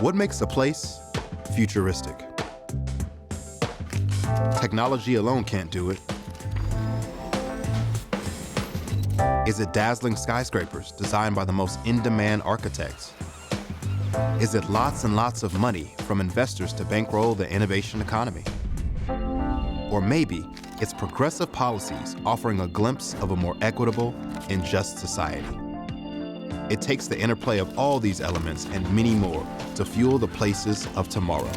What makes a place futuristic? Technology alone can't do it. Is it dazzling skyscrapers designed by the most in-demand architects? Is it lots and lots of money from investors to bankroll the innovation economy? Or maybe it's progressive policies offering a glimpse of a more equitable and just society. It takes the interplay of all these elements and many more to fuel the places of tomorrow.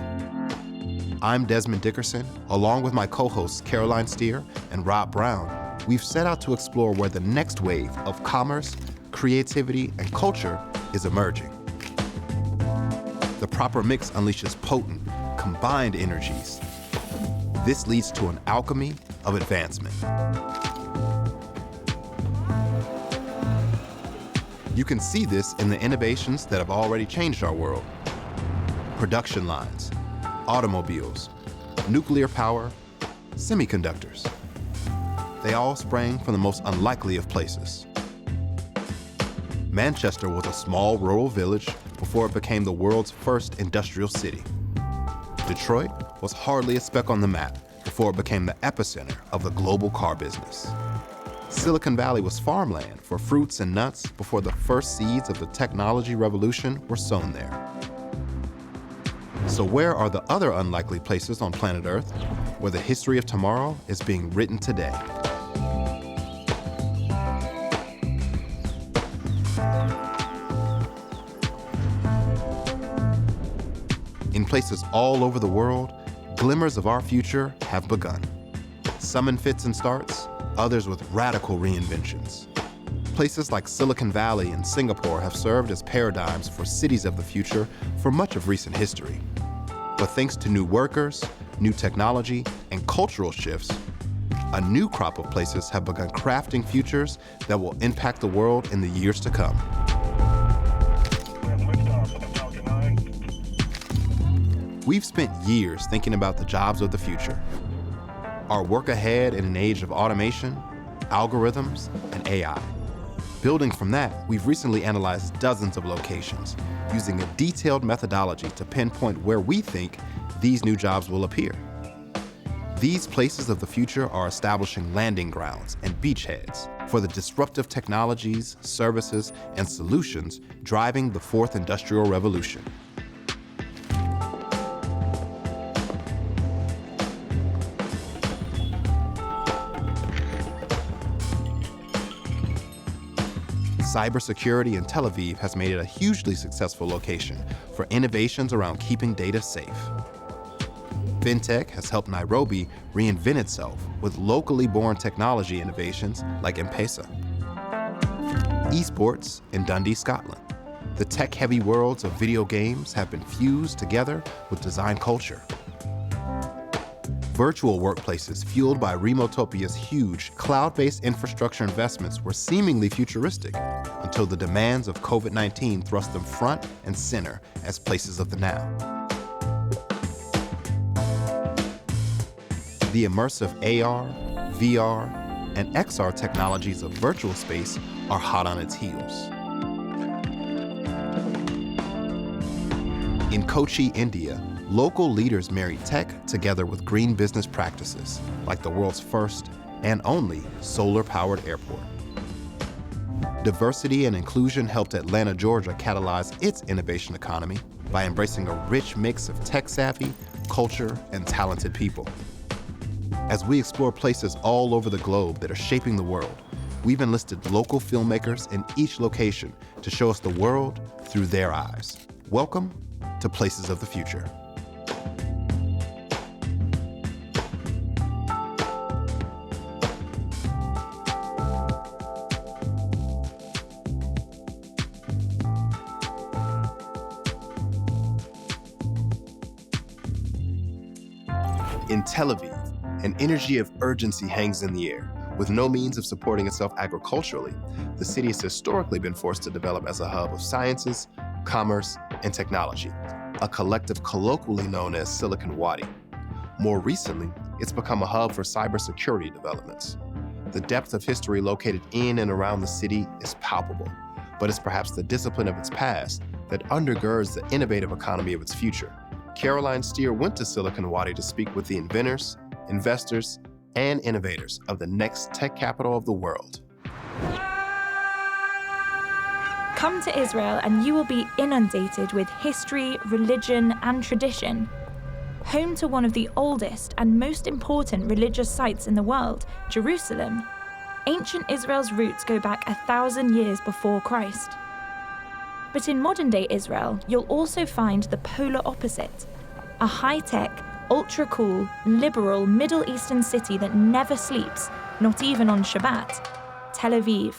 I'm Desmond Dickerson. Along with my co-hosts Caroline Steer and Rob Brown, we've set out to explore where the next wave of commerce, creativity, and culture is emerging. The proper mix unleashes potent, combined energies. This leads to an alchemy of advancement. You can see this in the innovations that have already changed our world. Production lines, automobiles, nuclear power, semiconductors. They all sprang from the most unlikely of places. Manchester was a small rural village before it became the world's first industrial city. Detroit was hardly a speck on the map before it became the epicenter of the global car business. Silicon Valley was farmland for fruits and nuts before the first seeds of the technology revolution were sown there. So where are the other unlikely places on planet Earth where the history of tomorrow is being written today? In places all over the world, glimmers of our future have begun. Some in fits and starts, others with radical reinventions. Places like Silicon Valley and Singapore have served as paradigms for cities of the future for much of recent history. But thanks to new workers, new technology, and cultural shifts, a new crop of places have begun crafting futures that will impact the world in the years to come. We've spent years thinking about the jobs of the future. Our work ahead in an age of automation, algorithms, and AI. Building from that, we've recently analyzed dozens of locations using a detailed methodology to pinpoint where we think these new jobs will appear. These places of the future are establishing landing grounds and beachheads for the disruptive technologies, services, and solutions driving the fourth industrial revolution. Cybersecurity in Tel Aviv has made it a hugely successful location for innovations around keeping data safe. Fintech has helped Nairobi reinvent itself with locally born technology innovations like M-Pesa. Esports in Dundee, Scotland. The tech-heavy worlds of video games have been fused together with design culture. Virtual workplaces fueled by Remotopia's huge cloud-based infrastructure investments were seemingly futuristic until the demands of COVID-19 thrust them front and center as places of the now. The immersive AR, VR, and XR technologies of virtual space are hot on its heels. In Kochi, India, local leaders marry tech together with green business practices, like the world's first and only solar-powered airport. Diversity and inclusion helped Atlanta, Georgia catalyze its innovation economy by embracing a rich mix of tech-savvy, culture, and talented people. As we explore places all over the globe that are shaping the world, we've enlisted local filmmakers in each location to show us the world through their eyes. Welcome to Places of the Future. In Tel Aviv, an energy of urgency hangs in the air. With no means of supporting itself agriculturally, the city has historically been forced to develop as a hub of sciences, commerce, and technology, a collective colloquially known as Silicon Wadi. More recently, it's become a hub for cybersecurity developments. The depth of history located in and around the city is palpable, but it's perhaps the discipline of its past that undergirds the innovative economy of its future. Caroline Steer went to Silicon Wadi to speak with the inventors, investors, and innovators of the next tech capital of the world. Come to Israel and you will be inundated with history, religion, and tradition. Home to one of the oldest and most important religious sites in the world, Jerusalem, ancient Israel's roots go back 1,000 years before Christ. But in modern-day Israel, you'll also find the polar opposite, a high-tech, ultra-cool, liberal Middle Eastern city that never sleeps, not even on Shabbat, Tel Aviv.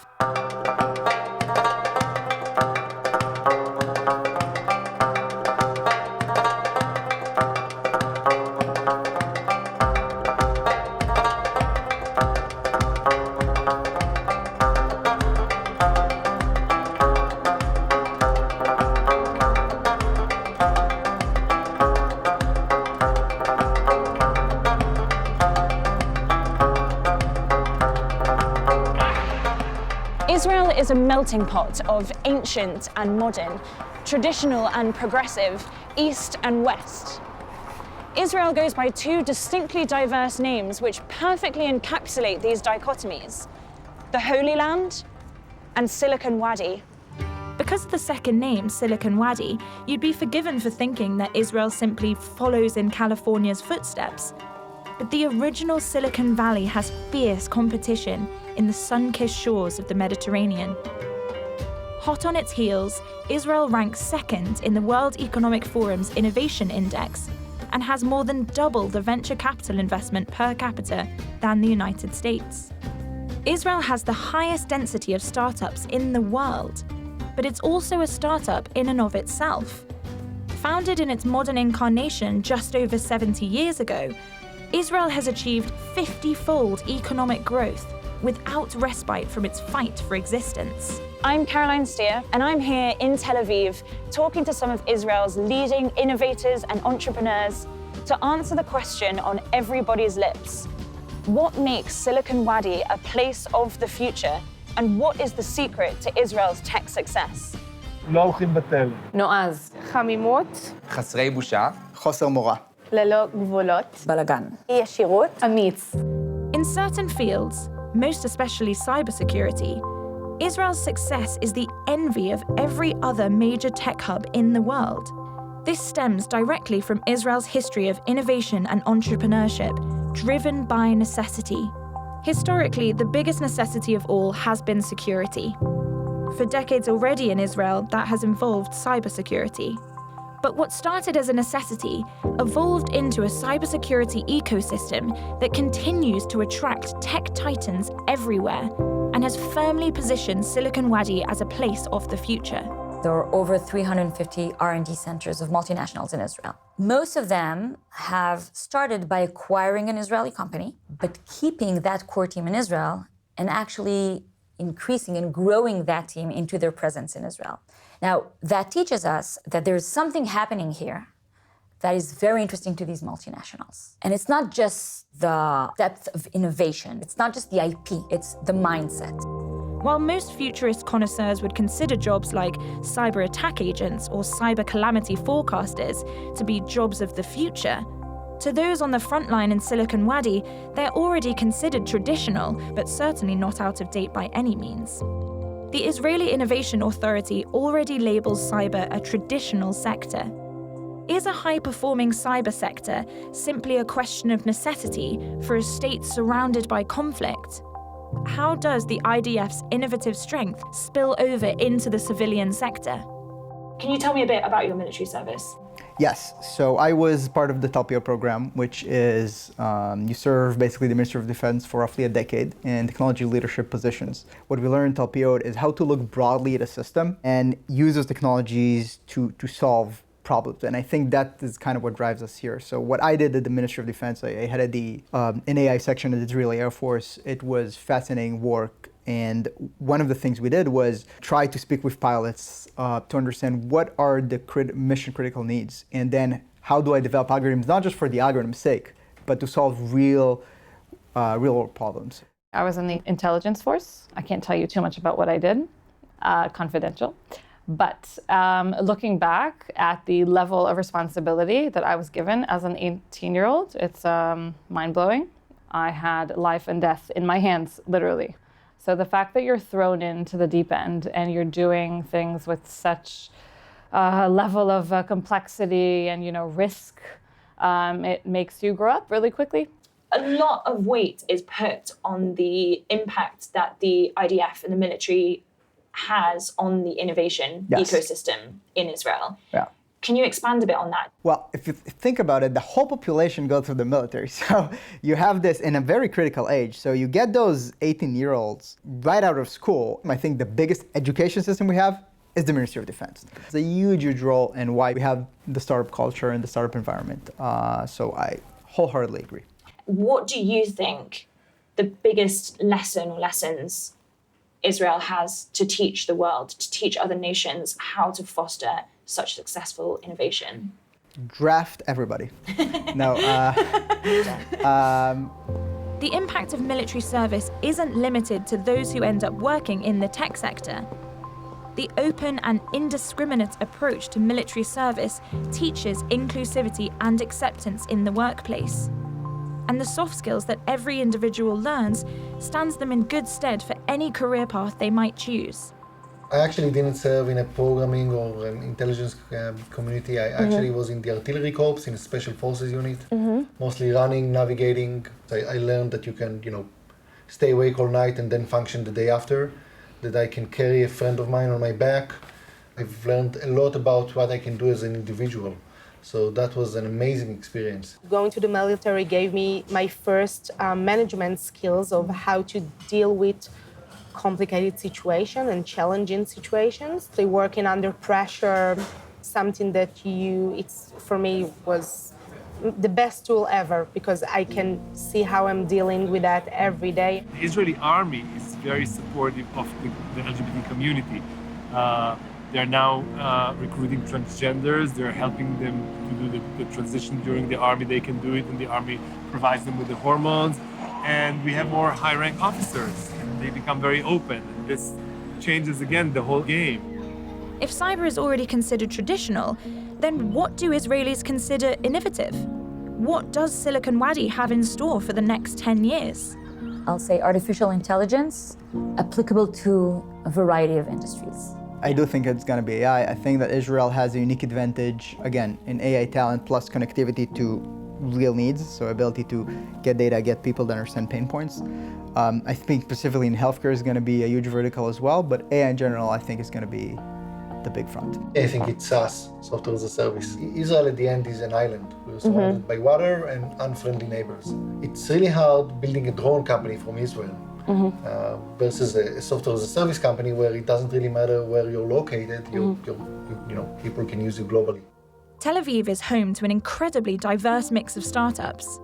Israel is a melting pot of ancient and modern, traditional and progressive, East and West. Israel goes by two distinctly diverse names which perfectly encapsulate these dichotomies: the Holy Land and Silicon Wadi. Because of the second name, Silicon Wadi, you'd be forgiven for thinking that Israel simply follows in California's footsteps. But the original Silicon Valley has fierce competition in the sun-kissed shores of the Mediterranean. Hot on its heels, Israel ranks second in the World Economic Forum's Innovation Index and has more than double the venture capital investment per capita than the United States. Israel has the highest density of startups in the world, but it's also a startup in and of itself. Founded in its modern incarnation just over 70 years ago, Israel has achieved 50-fold economic growth without respite from its fight for existence. I'm Caroline Steer, and I'm here in Tel Aviv talking to some of Israel's leading innovators and entrepreneurs to answer the question on everybody's lips. What makes Silicon Wadi a place of the future, and what is the secret to Israel's tech success? לא הולכים בתל. נועז. חמימות. חסרי בושה. חוסר מורא. ללא גבולות. בלגן. ישירות. אמיץ. In certain fields, most especially cybersecurity, Israel's success is the envy of every other major tech hub in the world. This stems directly from Israel's history of innovation and entrepreneurship, driven by necessity. Historically, the biggest necessity of all has been security. For decades already in Israel, that has involved cybersecurity. But what started as a necessity evolved into a cybersecurity ecosystem that continues to attract tech titans everywhere and has firmly positioned Silicon Wadi as a place of the future. There are over 350 R&D centers of multinationals in Israel. Most of them have started by acquiring an Israeli company, but keeping that core team in Israel and actually increasing and growing that team into their presence in Israel. Now, that teaches us that there's something happening here that is very interesting to these multinationals. And it's not just the depth of innovation, it's not just the IP, it's the mindset. While most futurist connoisseurs would consider jobs like cyber attack agents or cyber calamity forecasters to be jobs of the future, to those on the front line in Silicon Wadi, they're already considered traditional, but certainly not out of date by any means. The Israeli Innovation Authority already labels cyber a traditional sector. Is a high-performing cyber sector simply a question of necessity for a state surrounded by conflict? How does the IDF's innovative strength spill over into the civilian sector? Can you tell me a bit about your military service? Yes, so I was part of the TALPIO program, which is you serve basically the Ministry of Defense for roughly a decade in technology leadership positions. What we learned in TALPIO is how to look broadly at a system and use those technologies to solve problems. And I think that is kind of what drives us here. So what I did at the Ministry of Defense, I headed the NAI section of the Israeli Air Force. It was fascinating work. And one of the things we did was try to speak with pilots to understand what are the mission critical needs, and then how do I develop algorithms, not just for the algorithm's sake, but to solve real world problems. I was in the intelligence force. I can't tell you too much about what I did. confidential. But looking back at the level of responsibility that I was given as an 18-year-old, it's mind-blowing. I had life and death in my hands, literally. So the fact that you're thrown into the deep end and you're doing things with such a level of complexity and risk, it makes you grow up really quickly. A lot of weight is put on the impact that the IDF and the military has on the innovation ecosystem in Israel. Yeah. Can you expand a bit on that? Well, if you think about it, the whole population goes through the military. So you have this in a very critical age. So you get those 18-year-olds right out of school. I think the biggest education system we have is the Ministry of Defense. It's a huge, huge role in why we have the startup culture and the startup environment. So I wholeheartedly agree. What do you think the biggest lesson or lessons Israel has to teach the world, to teach other nations how to foster such successful innovation? Draft everybody. No. The impact of military service isn't limited to those who end up working in the tech sector. The open and indiscriminate approach to military service teaches inclusivity and acceptance in the workplace. And the soft skills that every individual learns stands them in good stead for any career path they might choose. I actually didn't serve in a programming or an intelligence community. I actually was in the artillery corps in a special forces unit, mostly running, navigating. I learned that you can, stay awake all night and then function the day after, that I can carry a friend of mine on my back. I've learned a lot about what I can do as an individual. So that was an amazing experience. Going to the military gave me my first management skills of how to deal with complicated situations and challenging situations. Working under pressure, something that for me was the best tool ever, because I can see how I'm dealing with that every day. The Israeli army is very supportive of the LGBT community. They're now recruiting transgenders. They're helping them to do the transition during the army. They can do it, and the army provides them with the hormones. And we have more high-rank officers, and they become very open. And this changes, again, the whole game. If cyber is already considered traditional, then what do Israelis consider innovative? What does Silicon Wadi have in store for the next 10 years? I'll say artificial intelligence applicable to a variety of industries. I do think it's going to be AI. I think that Israel has a unique advantage, again, in AI talent plus connectivity to real needs, so ability to get data, get people to understand pain points. I think specifically in healthcare is going to be a huge vertical as well, but AI in general, I think is going to be the big front. I think it's SaaS, software as a service. Israel at the end is an island. We're surrounded by water and unfriendly neighbors. It's really hard building a drone company from Israel. Versus a software as a service company where it doesn't really matter where you're located, people can use you globally. Tel Aviv is home to an incredibly diverse mix of startups.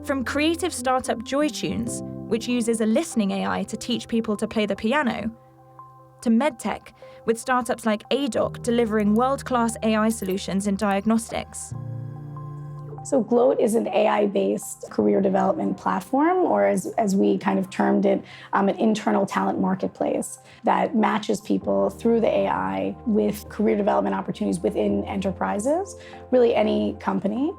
From creative startup JoyTunes, which uses a listening AI to teach people to play the piano, to medtech, with startups like ADOC delivering world-class AI solutions in diagnostics. So Gloat is an AI-based career development platform, or as we kind of termed it, an internal talent marketplace that matches people through the AI with career development opportunities within enterprises, really any company,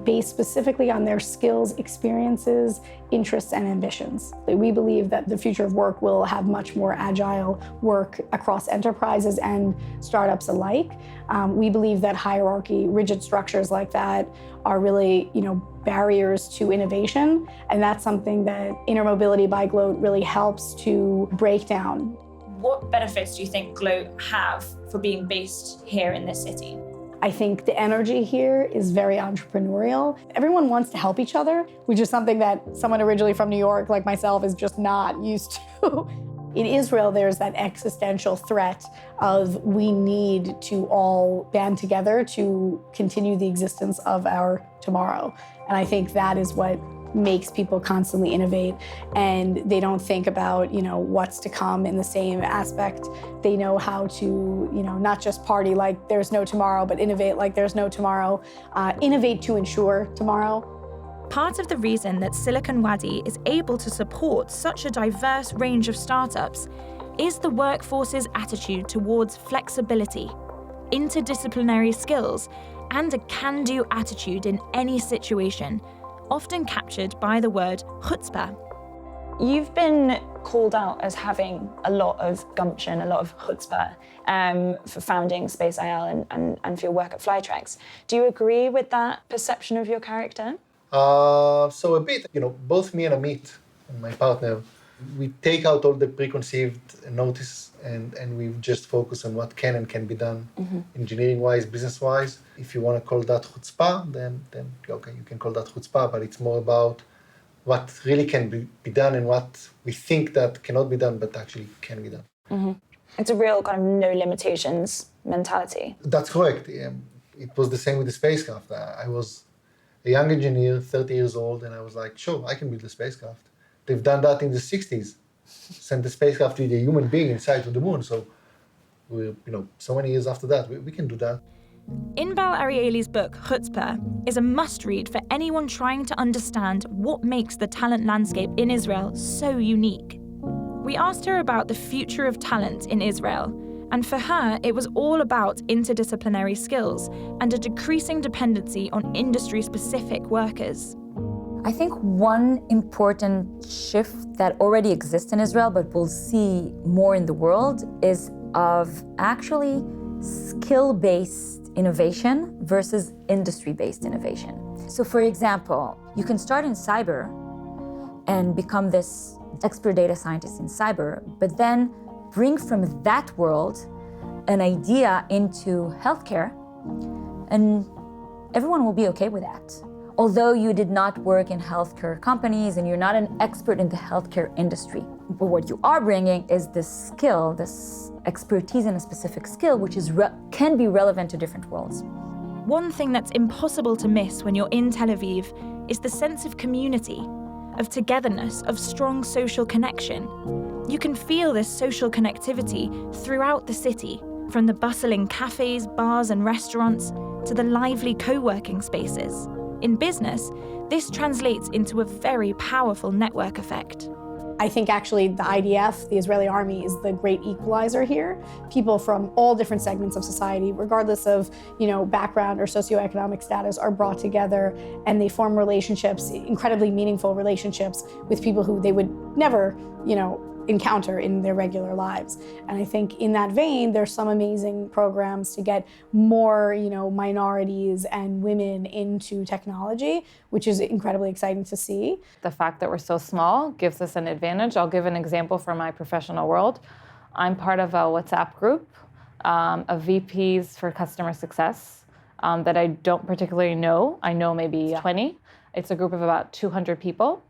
based specifically on their skills, experiences, interests, and ambitions. We believe that the future of work will have much more agile work across enterprises and startups alike. We believe that hierarchy, rigid structures like that are really, barriers to innovation, and that's something that Intermobility by Gloat really helps to break down. What benefits do you think Gloat have for being based here in this city? I think the energy here is very entrepreneurial. Everyone wants to help each other, which is something that someone originally from New York like myself is just not used to. In Israel, there's that existential threat of we need to all band together to continue the existence of our tomorrow. And I think that is what makes people constantly innovate, and they don't think about, what's to come in the same aspect. They know how to, not just party like there's no tomorrow, but innovate like there's no tomorrow. Innovate to ensure tomorrow. Part of the reason that Silicon Wadi is able to support such a diverse range of startups is the workforce's attitude towards flexibility, interdisciplinary skills, and a can-do attitude in any situation, often captured by the word chutzpah. You've been called out as having a lot of gumption, a lot of chutzpah for founding Space IL and for your work at Flytrex. Do you agree with that perception of your character? So a bit, both me and Amit, my partner, we take out all the preconceived notice and we just focus on what can and can be done, engineering-wise, business-wise. If you want to call that chutzpah, then okay, you can call that chutzpah, but it's more about what really can be done and what we think that cannot be done, but actually can be done. It's a real kind of no limitations mentality. That's correct. It was the same with the spacecraft. I was a young engineer, 30 years old, and I was like, sure, I can build a spacecraft. They've done that in the 60s, sent the spacecraft with a human being inside to the moon. So, we're, so many years after that, we can do that. Inbal Ariely's book, Chutzpah, is a must-read for anyone trying to understand what makes the talent landscape in Israel so unique. We asked her about the future of talent in Israel, and for her, it was all about interdisciplinary skills and a decreasing dependency on industry-specific workers. I think one important shift that already exists in Israel, but we'll see more in the world, is of actually skill-based innovation versus industry-based innovation. So for example, you can start in cyber and become this expert data scientist in cyber, but then bring from that world an idea into healthcare, and everyone will be okay with that. Although you did not work in healthcare companies and you're not an expert in the healthcare industry. But what you are bringing is this skill, this expertise in a specific skill, which can be relevant to different worlds. One thing that's impossible to miss when you're in Tel Aviv is the sense of community, of togetherness, of strong social connection. You can feel this social connectivity throughout the city, from the bustling cafes, bars and restaurants to the lively co-working spaces. In business, this translates into a very powerful network effect. I think actually the IDF, the Israeli army, is the great equalizer here. People from all different segments of society, regardless of background or socioeconomic status, are brought together and they form relationships, incredibly meaningful relationships with people who they would never, encounter in their regular lives. And I think in that vein, there's some amazing programs to get more, minorities and women into technology, which is incredibly exciting to see. The fact that we're so small gives us an advantage. I'll give an example from my professional world. I'm part of a WhatsApp group of VPs for customer success that I don't particularly know. I know maybe 20. It's a group of about 200 people.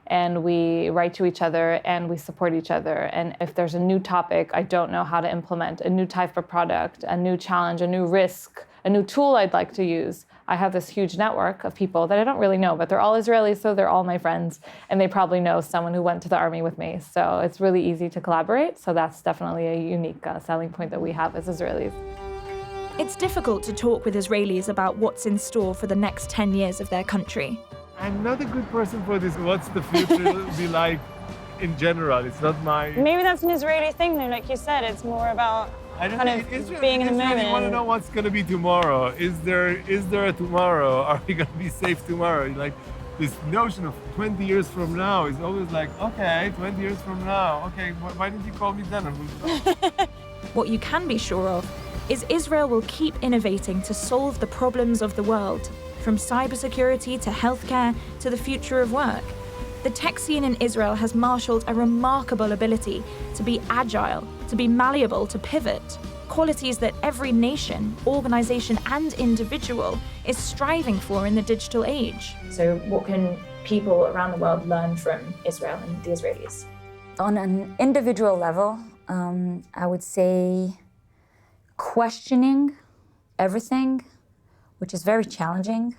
And we write to each other and we support each other. And if there's a new topic I don't know how to implement, a new type of product, a new challenge, a new risk, a new tool I'd like to use, I have this huge network of people that I don't really know, but they're all Israelis, so they're all my friends. And they probably know someone who went to the army with me. So it's really easy to collaborate. So that's definitely a unique selling point that we have as Israelis. It's difficult to talk with Israelis about what's in store for the next 10 years of their country. I'm not a good person for this. What's the future be like in general? It's not my... Maybe that's an Israeli thing though, like you said, it's more about being in the moment. You want to know what's going to be tomorrow. Is there a tomorrow? Are we going to be safe tomorrow? Like this notion of 20 years from now is always like, okay, 20 years from now. Okay, why didn't you call me then? What you can be sure of is Israel will keep innovating to solve the problems of the world, from cybersecurity to healthcare to the future of work. The tech scene in Israel has marshaled a remarkable ability to be agile, to be malleable, to pivot, qualities that every nation, organization, and individual is striving for in the digital age. So what can people around the world learn from Israel and the Israelis? On an individual level, I would say questioning everything, which is very challenging,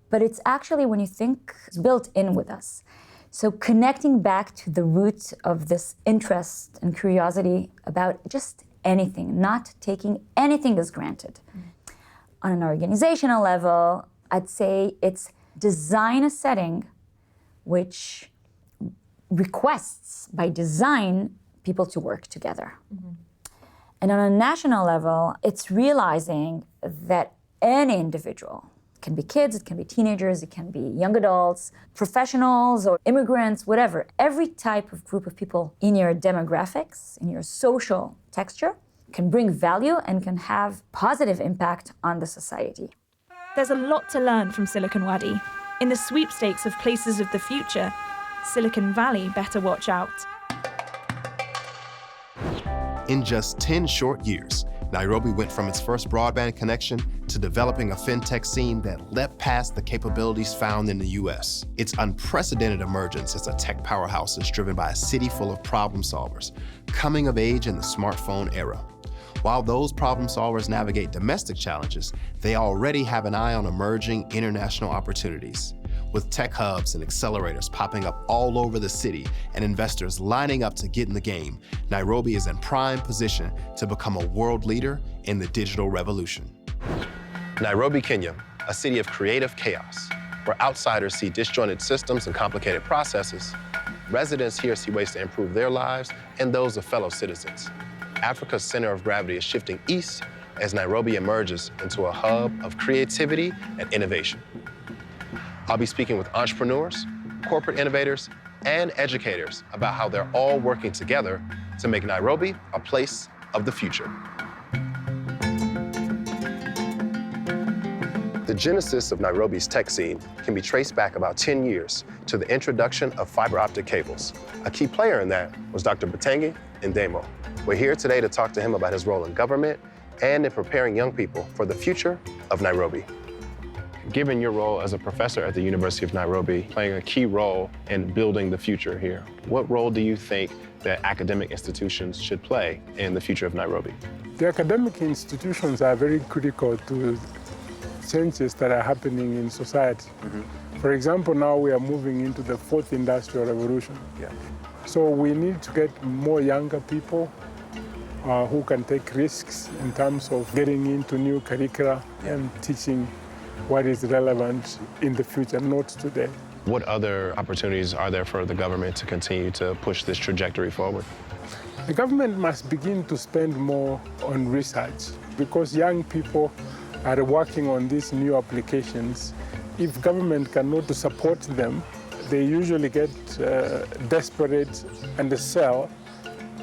but it's actually, when you think, it's built in with us. So connecting back to the root of this interest and curiosity about just anything, not taking anything as granted. On an organizational level, I'd say it's design a setting which requests by design people to work together. And on a national level, it's realizing that any individual, it can be kids, it can be teenagers, it can be young adults, professionals or immigrants, whatever, every type of group of people in your demographics, in your social texture, can bring value and can have positive impact on the society. There's a lot to learn from Silicon Wadi. In the sweepstakes of places of the future, Silicon Valley better watch out. In just 10 short years, Nairobi went from its first broadband connection to developing a fintech scene that leapt past the capabilities found in the US. Its unprecedented emergence as a tech powerhouse is driven by a city full of problem solvers, coming of age in the smartphone era. While those problem solvers navigate domestic challenges, they already have an eye on emerging international opportunities. With tech hubs and accelerators popping up all over the city and investors lining up to get in the game, Nairobi is in prime position to become a world leader in the digital revolution. Nairobi, Kenya, a city of creative chaos, where outsiders see disjointed systems and complicated processes. Residents here see ways to improve their lives and those of fellow citizens. Africa's center of gravity is shifting east as Nairobi emerges into a hub of creativity and innovation. I'll be speaking with entrepreneurs, corporate innovators, and educators about how they're all working together to make Nairobi a place of the future. The genesis of Nairobi's tech scene can be traced back about 10 years to the introduction of fiber optic cables. A key player in that was Dr. Batangi Ndemo. We're here today to talk to him about his role in government and in preparing young people for the future of Nairobi. Given your role as a professor at the University of Nairobi, playing a key role in building the future here, what role do you think that academic institutions should play in the future of Nairobi? The academic institutions are very critical to changes that are happening in society. For example, now we are moving into the fourth industrial revolution. So we need to get more younger people who can take risks in terms of getting into new curricula and teaching what is relevant in the future, not today. What other opportunities are there for the government to continue to push this trajectory forward? The government must begin to spend more on research because young people are working on these new applications. If government cannot support them, they usually get desperate and they sell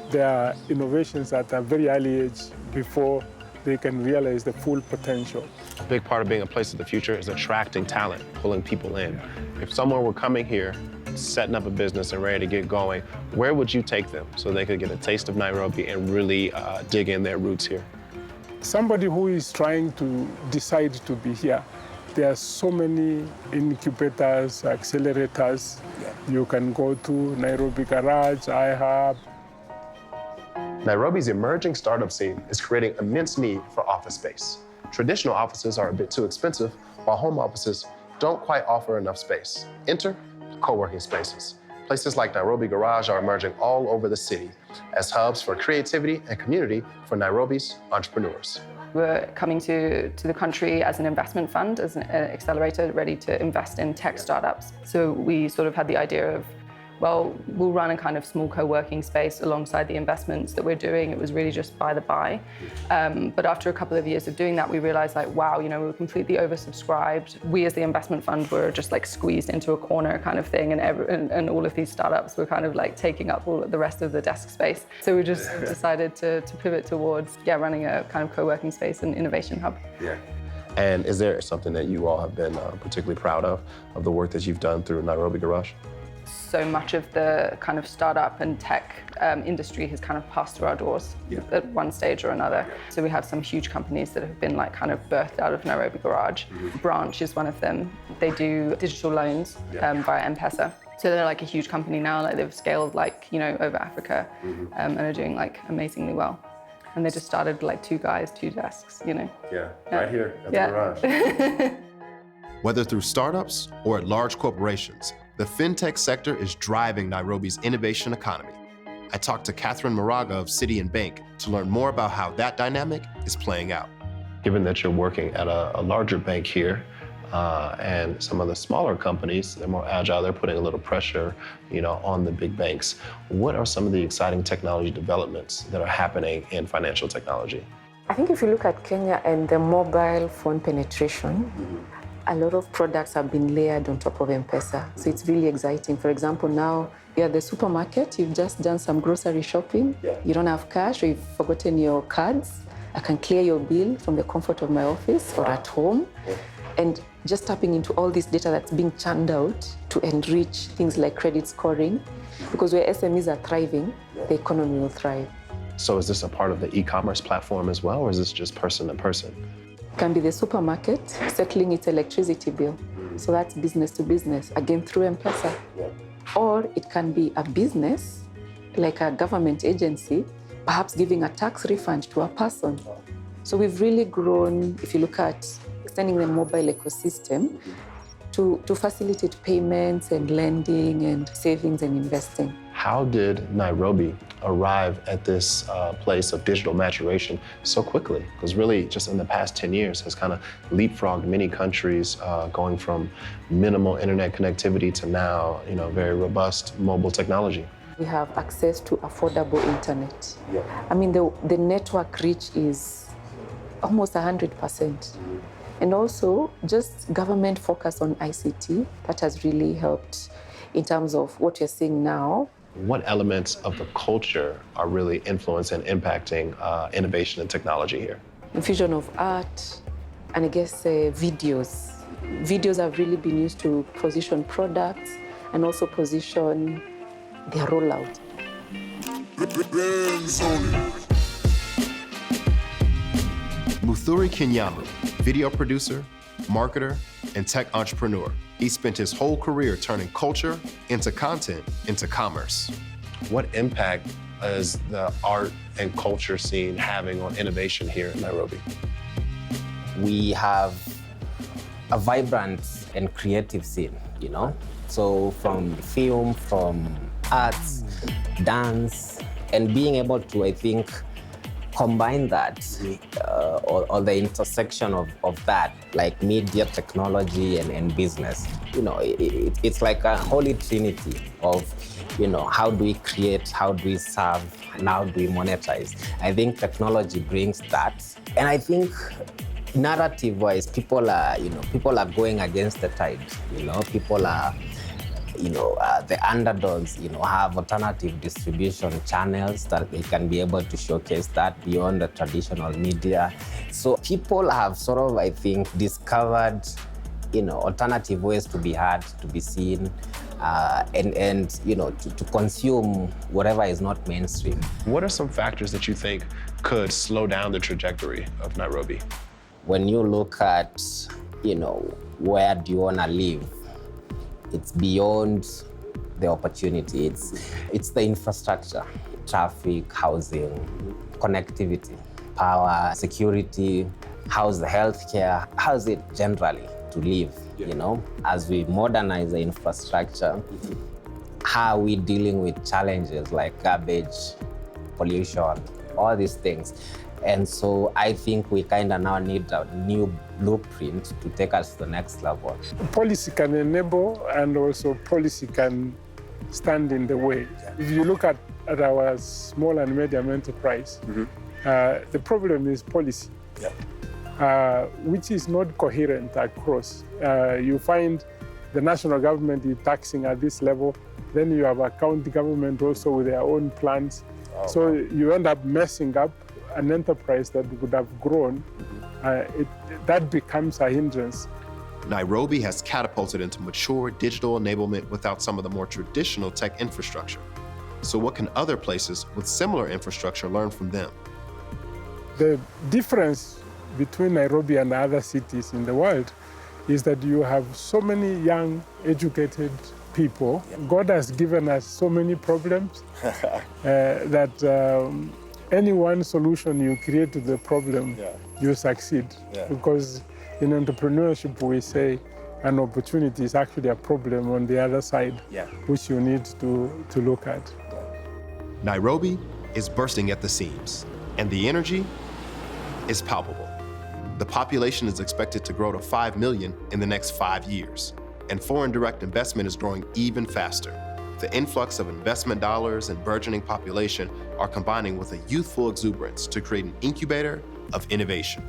their innovations at a very early age before they can realize the full potential. A big part of being a place of the future is attracting talent, pulling people in. If someone were coming here, setting up a business and ready to get going, where would you take them so they could get a taste of Nairobi and really dig in their roots here? Somebody who is trying to decide to be here, there are so many incubators, accelerators. You can go to Nairobi Garage, iHub. Nairobi's emerging startup scene is creating immense need for office space. Traditional offices are a bit too expensive, while home offices don't quite offer enough space. Enter co-working spaces. Places like Nairobi Garage are emerging all over the city as hubs for creativity and community for Nairobi's entrepreneurs. We're coming to the country as an investment fund, as an accelerator ready to invest in tech startups. So we sort of had the idea of, well, we'll run a kind of small co-working space alongside the investments that we're doing. It was really just by the by. But after a couple of years of doing that, we realized like, wow, we were completely oversubscribed. We as the investment fund were just like squeezed into a corner kind of thing. And all of these startups were kind of like taking up all the rest of the desk space. So we just decided to pivot towards, running a kind of co-working space and innovation hub. And is there something that you all have been particularly proud of the work that you've done through Nairobi Garage? So much of the kind of startup and tech industry has kind of passed through our doors at one stage or another. So we have some huge companies that have been like kind of birthed out of Nairobi Garage. Branch is one of them. They do digital loans via M-Pesa. So they're like a huge company now. Like they've scaled like, over Africa and are doing like amazingly well. And they just started like 2 guys, 2 desks, Right here at the Garage. Whether through startups or at large corporations, the fintech sector is driving Nairobi's innovation economy. I talked to Catherine Moraga of City and Bank to learn more about how that dynamic is playing out. Given that you're working at a larger bank here, And some of the smaller companies, they're more agile, they're putting a little pressure, on the big banks. What are some of the exciting technology developments that are happening in financial technology? I think if you look at Kenya and the mobile phone penetration, a lot of products have been layered on top of M-Pesa. So it's really exciting. For example, now you're at the supermarket, you've just done some grocery shopping, you don't have cash or you've forgotten your cards. I can clear your bill from the comfort of my office or at home. And just tapping into all this data that's being churned out to enrich things like credit scoring. Because where SMEs are thriving, the economy will thrive. So is this a part of the e-commerce platform as well, or is this just person to person? It can be the supermarket settling its electricity bill. So that's business to business, again through M-Pesa. Or it can be a business, like a government agency, perhaps giving a tax refund to a person. So we've really grown, if you look at extending the mobile ecosystem to facilitate payments and lending and savings and investing. How did Nairobi arrive at this place of digital maturation so quickly? Because really, just in the past 10 years, has kind of leapfrogged many countries, going from minimal internet connectivity to now, very robust mobile technology. We have access to affordable internet. I mean, the network reach is almost 100%. And also, just government focus on ICT, that has really helped in terms of what you're seeing now. What elements of the culture are really influencing and impacting innovation and technology here? Infusion of art, and I guess videos. Videos have really been used to position products and also position their rollout. Muthuri Kinyamu, video producer, marketer, and tech entrepreneur. He spent his whole career turning culture into content into commerce. What impact is the art and culture scene having on innovation here in Nairobi? We have a vibrant and creative scene, So from film, from arts, dance, and being able to, I think, combine that or the intersection of that, like media, technology, and business. It's like a holy trinity of, how do we create, how do we serve, and how do we monetize? I think technology brings that. And I think narrative-wise, people are going against the tide. People are, the underdogs, have alternative distribution channels that they can be able to showcase that beyond the traditional media. So people have sort of, I think, discovered, alternative ways to be heard, to be seen, and to consume whatever is not mainstream. What are some factors that you think could slow down the trajectory of Nairobi? When you look at, where do you want to live? It's beyond the opportunity. It's the infrastructure, traffic, housing, connectivity, power, security, how's the healthcare, how's it generally to live, As we modernize the infrastructure, how are we dealing with challenges like garbage, pollution, all these things? And so I think we kind of now need a new blueprint to take us to the next level. Policy can enable, and also policy can stand in the way. If you look at our small and medium enterprise, the problem is policy, which is not coherent across. You find the national government is taxing at this level, then you have a county government also with their own plans. So you end up messing up an enterprise that would have grown. That becomes a hindrance. Nairobi has catapulted into mature digital enablement without some of the more traditional tech infrastructure. So what can other places with similar infrastructure learn from them? The difference between Nairobi and other cities in the world is that you have so many young, educated people. God has given us so many problems that any one solution you create to the problem, you succeed. Because in entrepreneurship, we say an opportunity is actually a problem on the other side, which you need to look at. Nairobi is bursting at the seams, and the energy is palpable. The population is expected to grow to 5 million in the next 5 years, and foreign direct investment is growing even faster. The influx of investment dollars and burgeoning population are combining with a youthful exuberance to create an incubator of innovation.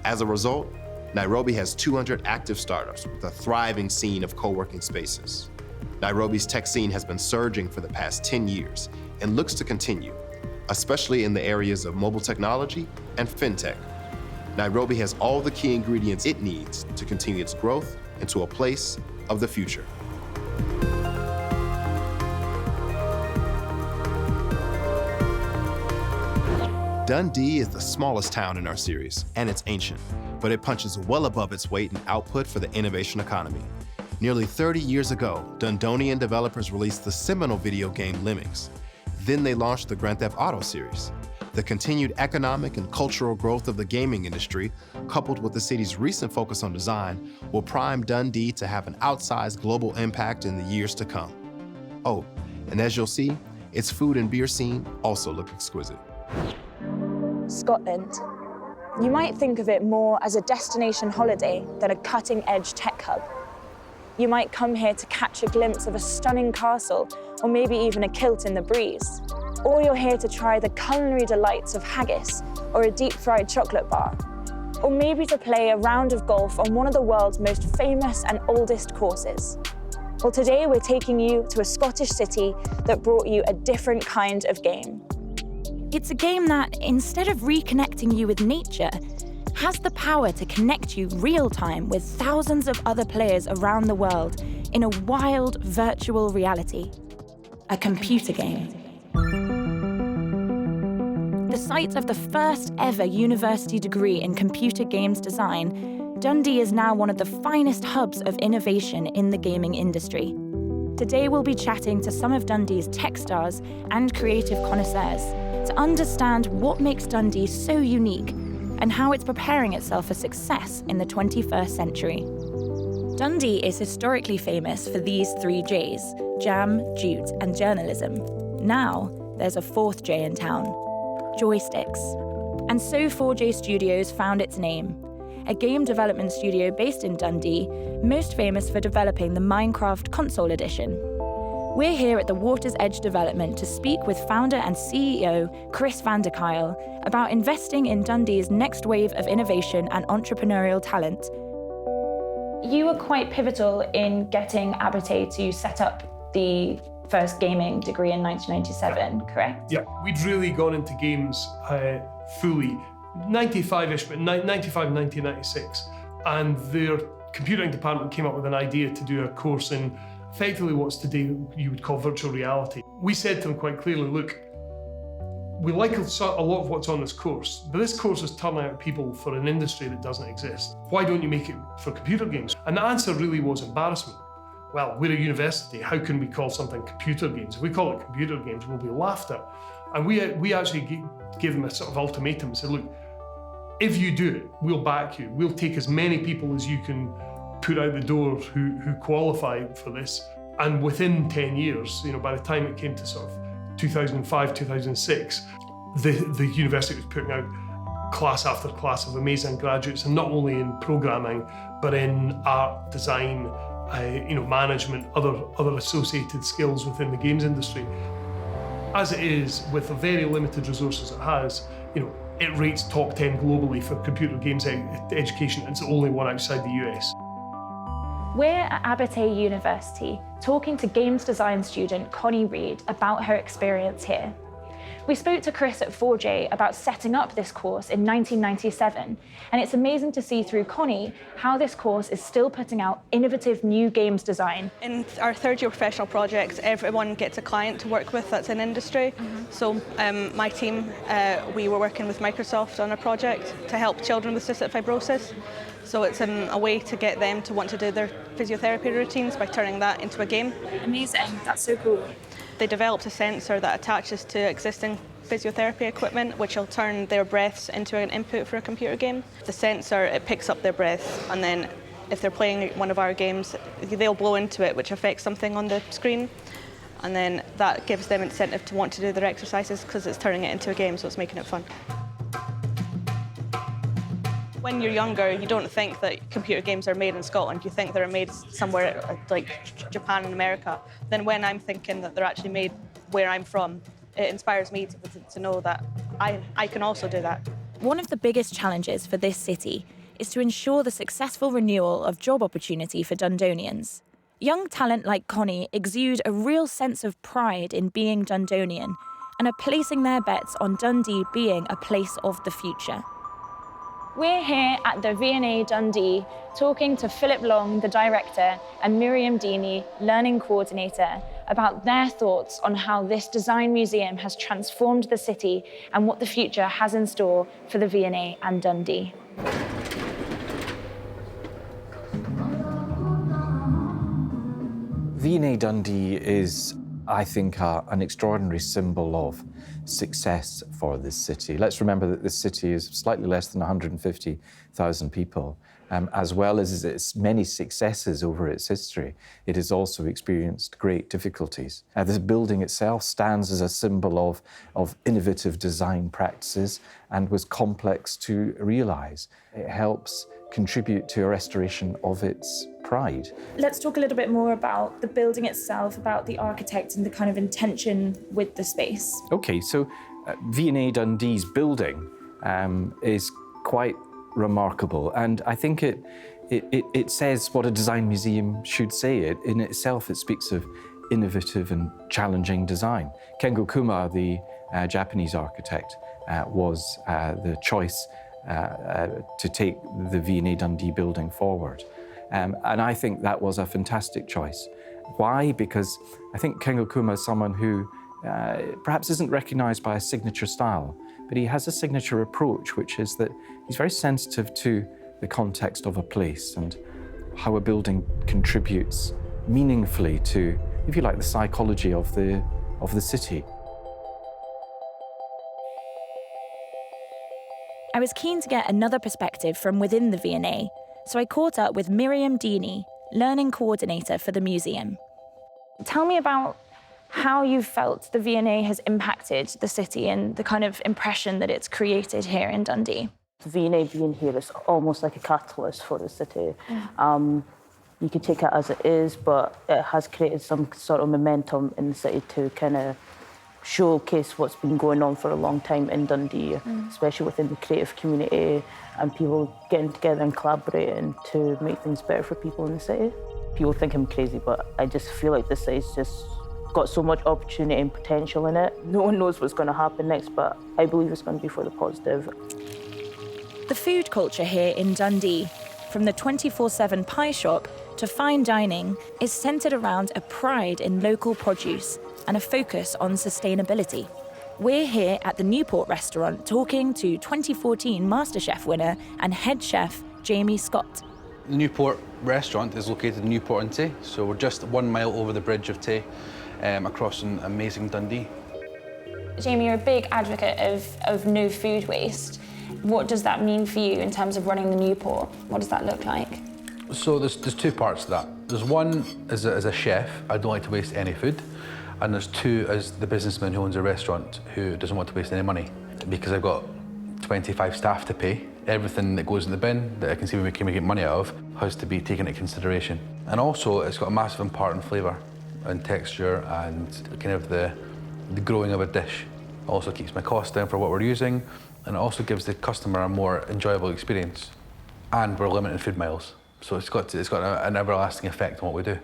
As a result, Nairobi has 200 active startups with a thriving scene of co-working spaces. Nairobi's tech scene has been surging for the past 10 years and looks to continue, especially in the areas of mobile technology and fintech. Nairobi has all the key ingredients it needs to continue its growth into a place of the future. Dundee is the smallest town in our series, and it's ancient, but it punches well above its weight in output for the innovation economy. Nearly 30 years ago, Dundonian developers released the seminal video game Lemmings. Then they launched the Grand Theft Auto series. The continued economic and cultural growth of the gaming industry, coupled with the city's recent focus on design, will prime Dundee to have an outsized global impact in the years to come. Oh, and as you'll see, its food and beer scene also look exquisite. Scotland. You might think of it more as a destination holiday than a cutting-edge tech hub. You might come here to catch a glimpse of a stunning castle, or maybe even a kilt in the breeze. Or you're here to try the culinary delights of haggis or a deep-fried chocolate bar. Or maybe to play a round of golf on one of the world's most famous and oldest courses. Well, today we're taking you to a Scottish city that brought you a different kind of game. It's a game that, instead of reconnecting you with nature, has the power to connect you real-time with thousands of other players around the world in a wild virtual reality. A computer game. The site of the first ever university degree in computer games design, Dundee is now one of the finest hubs of innovation in the gaming industry. Today we'll be chatting to some of Dundee's tech stars and creative connoisseurs to understand what makes Dundee so unique and how it's preparing itself for success in the 21st century. Dundee is historically famous for these 3 J's, jam, jute, and journalism. Now, there's a 4th J in town, joysticks. And so 4J Studios found its name, a game development studio based in Dundee, most famous for developing the Minecraft console edition. We're here at the Water's Edge development to speak with founder and CEO Chris van der Kuyl about investing in Dundee's next wave of innovation and entrepreneurial talent. You were quite pivotal in getting Abate to set up the first gaming degree in 1997, correct? Yeah, we'd really gone into games fully, 95-ish, but 95, 1996. And their computing department came up with an idea to do a course in effectively what's today you would call virtual reality. We said to them quite clearly, look, we like a lot of what's on this course, but this course is turning out people for an industry that doesn't exist. Why don't you make it for computer games? And the answer really was embarrassment. Well, we're a university, how can we call something computer games? If we call it computer games, we'll be laughed at. And we actually gave them a sort of ultimatum and said, look, if you do it, we'll back you. We'll take as many people as you can put out the door who qualify for this. And within 10 years, by the time it came to sort of 2005, 2006, the university was putting out class after class of amazing graduates, and not only in programming, but in art, design, management, other associated skills within the games industry. As it is, with the very limited resources it has, it rates top 10 globally for computer games education. It's the only one outside the US. We're at Abate University talking to games design student Connie Reed about her experience here. We spoke to Chris at 4J about setting up this course in 1997, and it's amazing to see through Connie how this course is still putting out innovative new games design. In our third year professional projects, everyone gets a client to work with that's in industry. So my team, we were working with Microsoft on a project to help children with cystic fibrosis. So it's a way to get them to want to do their physiotherapy routines by turning that into a game. Amazing, that's so cool. They developed a sensor that attaches to existing physiotherapy equipment, which will turn their breaths into an input for a computer game. The sensor, it picks up their breath, and then if they're playing one of our games, they'll blow into it, which affects something on the screen. And then that gives them incentive to want to do their exercises because it's turning it into a game, so it's making it fun. When you're younger, you don't think that computer games are made in Scotland. You think they're made somewhere like Japan and America. Then when I'm thinking that they're actually made where I'm from, it inspires me to know that I can also do that. One of the biggest challenges for this city is to ensure the successful renewal of job opportunity for Dundonians. Young talent like Connie exude a real sense of pride in being Dundonian and are placing their bets on Dundee being a place of the future. We're here at the V&A Dundee talking to Philip Long, the director, and Miriam Deeney, learning coordinator, about their thoughts on how this design museum has transformed the city and what the future has in store for the V&A and Dundee. V&A Dundee is, I think, an extraordinary symbol of success for this city. Let's remember that this city is slightly less than 150,000 people. As well as its many successes over its history, it has also experienced great difficulties. This building itself stands as a symbol of innovative design practices and was complex to realise. It helps contribute to a restoration of its pride. Let's talk a little bit more about the building itself, about the architect and the kind of intention with the space. Okay, so V&A Dundee's building is quite remarkable, and I think it says what a design museum should say. In itself, it speaks of innovative and challenging design. Kengo Kuma, the Japanese architect, was the choice to take the V&A Dundee building forward. And I think that was a fantastic choice. Why? Because I think Kengo Kuma is someone who perhaps isn't recognised by a signature style, but he has a signature approach, which is that he's very sensitive to the context of a place and how a building contributes meaningfully to, if you like, the psychology of the city. I was keen to get another perspective from within the V&A, so I caught up with Miriam Deeney, learning coordinator for the museum. Tell me about how you felt the V&A has impacted the city and the kind of impression that it's created here in Dundee. The V&A being here is almost like a catalyst for the city. You can take it as it is, but it has created some sort of momentum in the city to kind of showcase what's been going on for a long time in Dundee, especially within the creative community and people getting together and collaborating to make things better for people in the city. People think I'm crazy, but I just feel like this city's just got so much opportunity and potential in it. No one knows what's going to happen next, but I believe it's going to be for the positive. The food culture here in Dundee, from the 24/7 pie shop to fine dining, is centred around a pride in local produce and a focus on sustainability. We're here at the Newport restaurant talking to 2014 MasterChef winner and head chef Jamie Scott. The Newport restaurant is located in Newport-on-Tay, so we're just 1 mile over the bridge of Tay, across an amazing Dundee. Jamie, you're a big advocate of no food waste. What does that mean for you in terms of running the Newport? What does that look like? So there's two parts to that. There's one, as a chef, I don't like to waste any food. And there's two, as the businessman who owns a restaurant who doesn't want to waste any money. Because I've got 25 staff to pay, everything that goes in the bin that I can see we can make money out of has to be taken into consideration. And also, it's got a massive impact on flavour and texture and kind of the growing of a dish. It also keeps my costs down for what we're using, and it also gives the customer a more enjoyable experience. And we're limiting food miles, so it's got an everlasting effect on what we do.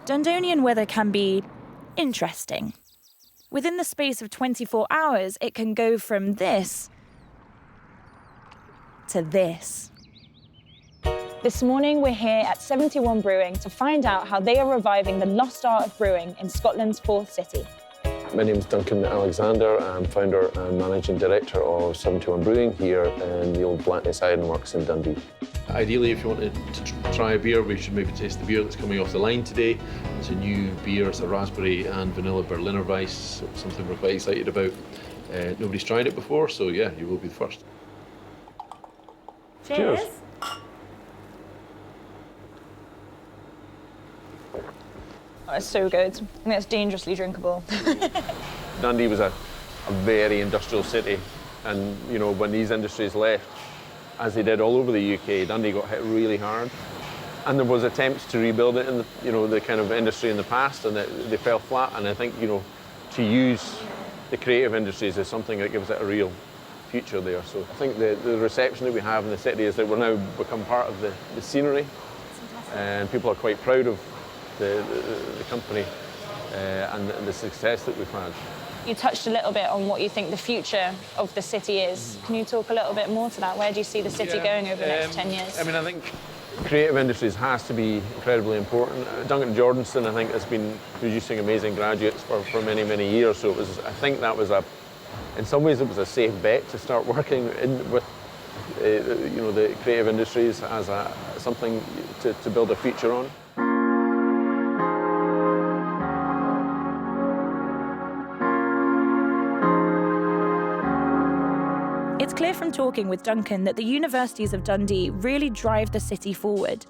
Dundonian weather can be interesting. Within the space of 24 hours, it can go from this to this. This morning, we're here at 71 Brewing to find out how they are reviving the lost art of brewing in Scotland's fourth city. My name is Duncan Alexander. I'm founder and managing director of 71 Brewing here in the old Blackness Ironworks in Dundee. Ideally, if you wanted to try a beer, we should maybe taste the beer that's coming off the line today. It's a new beer, it's a raspberry and vanilla Berliner Weiss, so something we're quite excited about. Nobody's tried it before, so yeah, you will be the first. Cheers. Oh, it's so good. I think it's dangerously drinkable. Dundee was a very industrial city, and you know, when these industries left, as they did all over the UK, Dundee got hit really hard. And there was attempts to rebuild it in the kind of industry in the past, and they fell flat. And I think, to use the creative industries is something that gives it a real future there. So I think the reception that we have in the city is that we're now become part of the scenery, and people are quite proud of the company and the success that we've had. You touched a little bit on what you think the future of the city is. Can you talk a little bit more to that? Where do you see the city going over the next 10 years? I mean, I think creative industries has to be incredibly important. Duncan Jordanson, I think, has been producing amazing graduates for many, many years. So I think that was in some ways, it was a safe bet to start working with, the creative industries as something to build a future on. It's clear from talking with Duncan that the universities of Dundee really drive the city forward.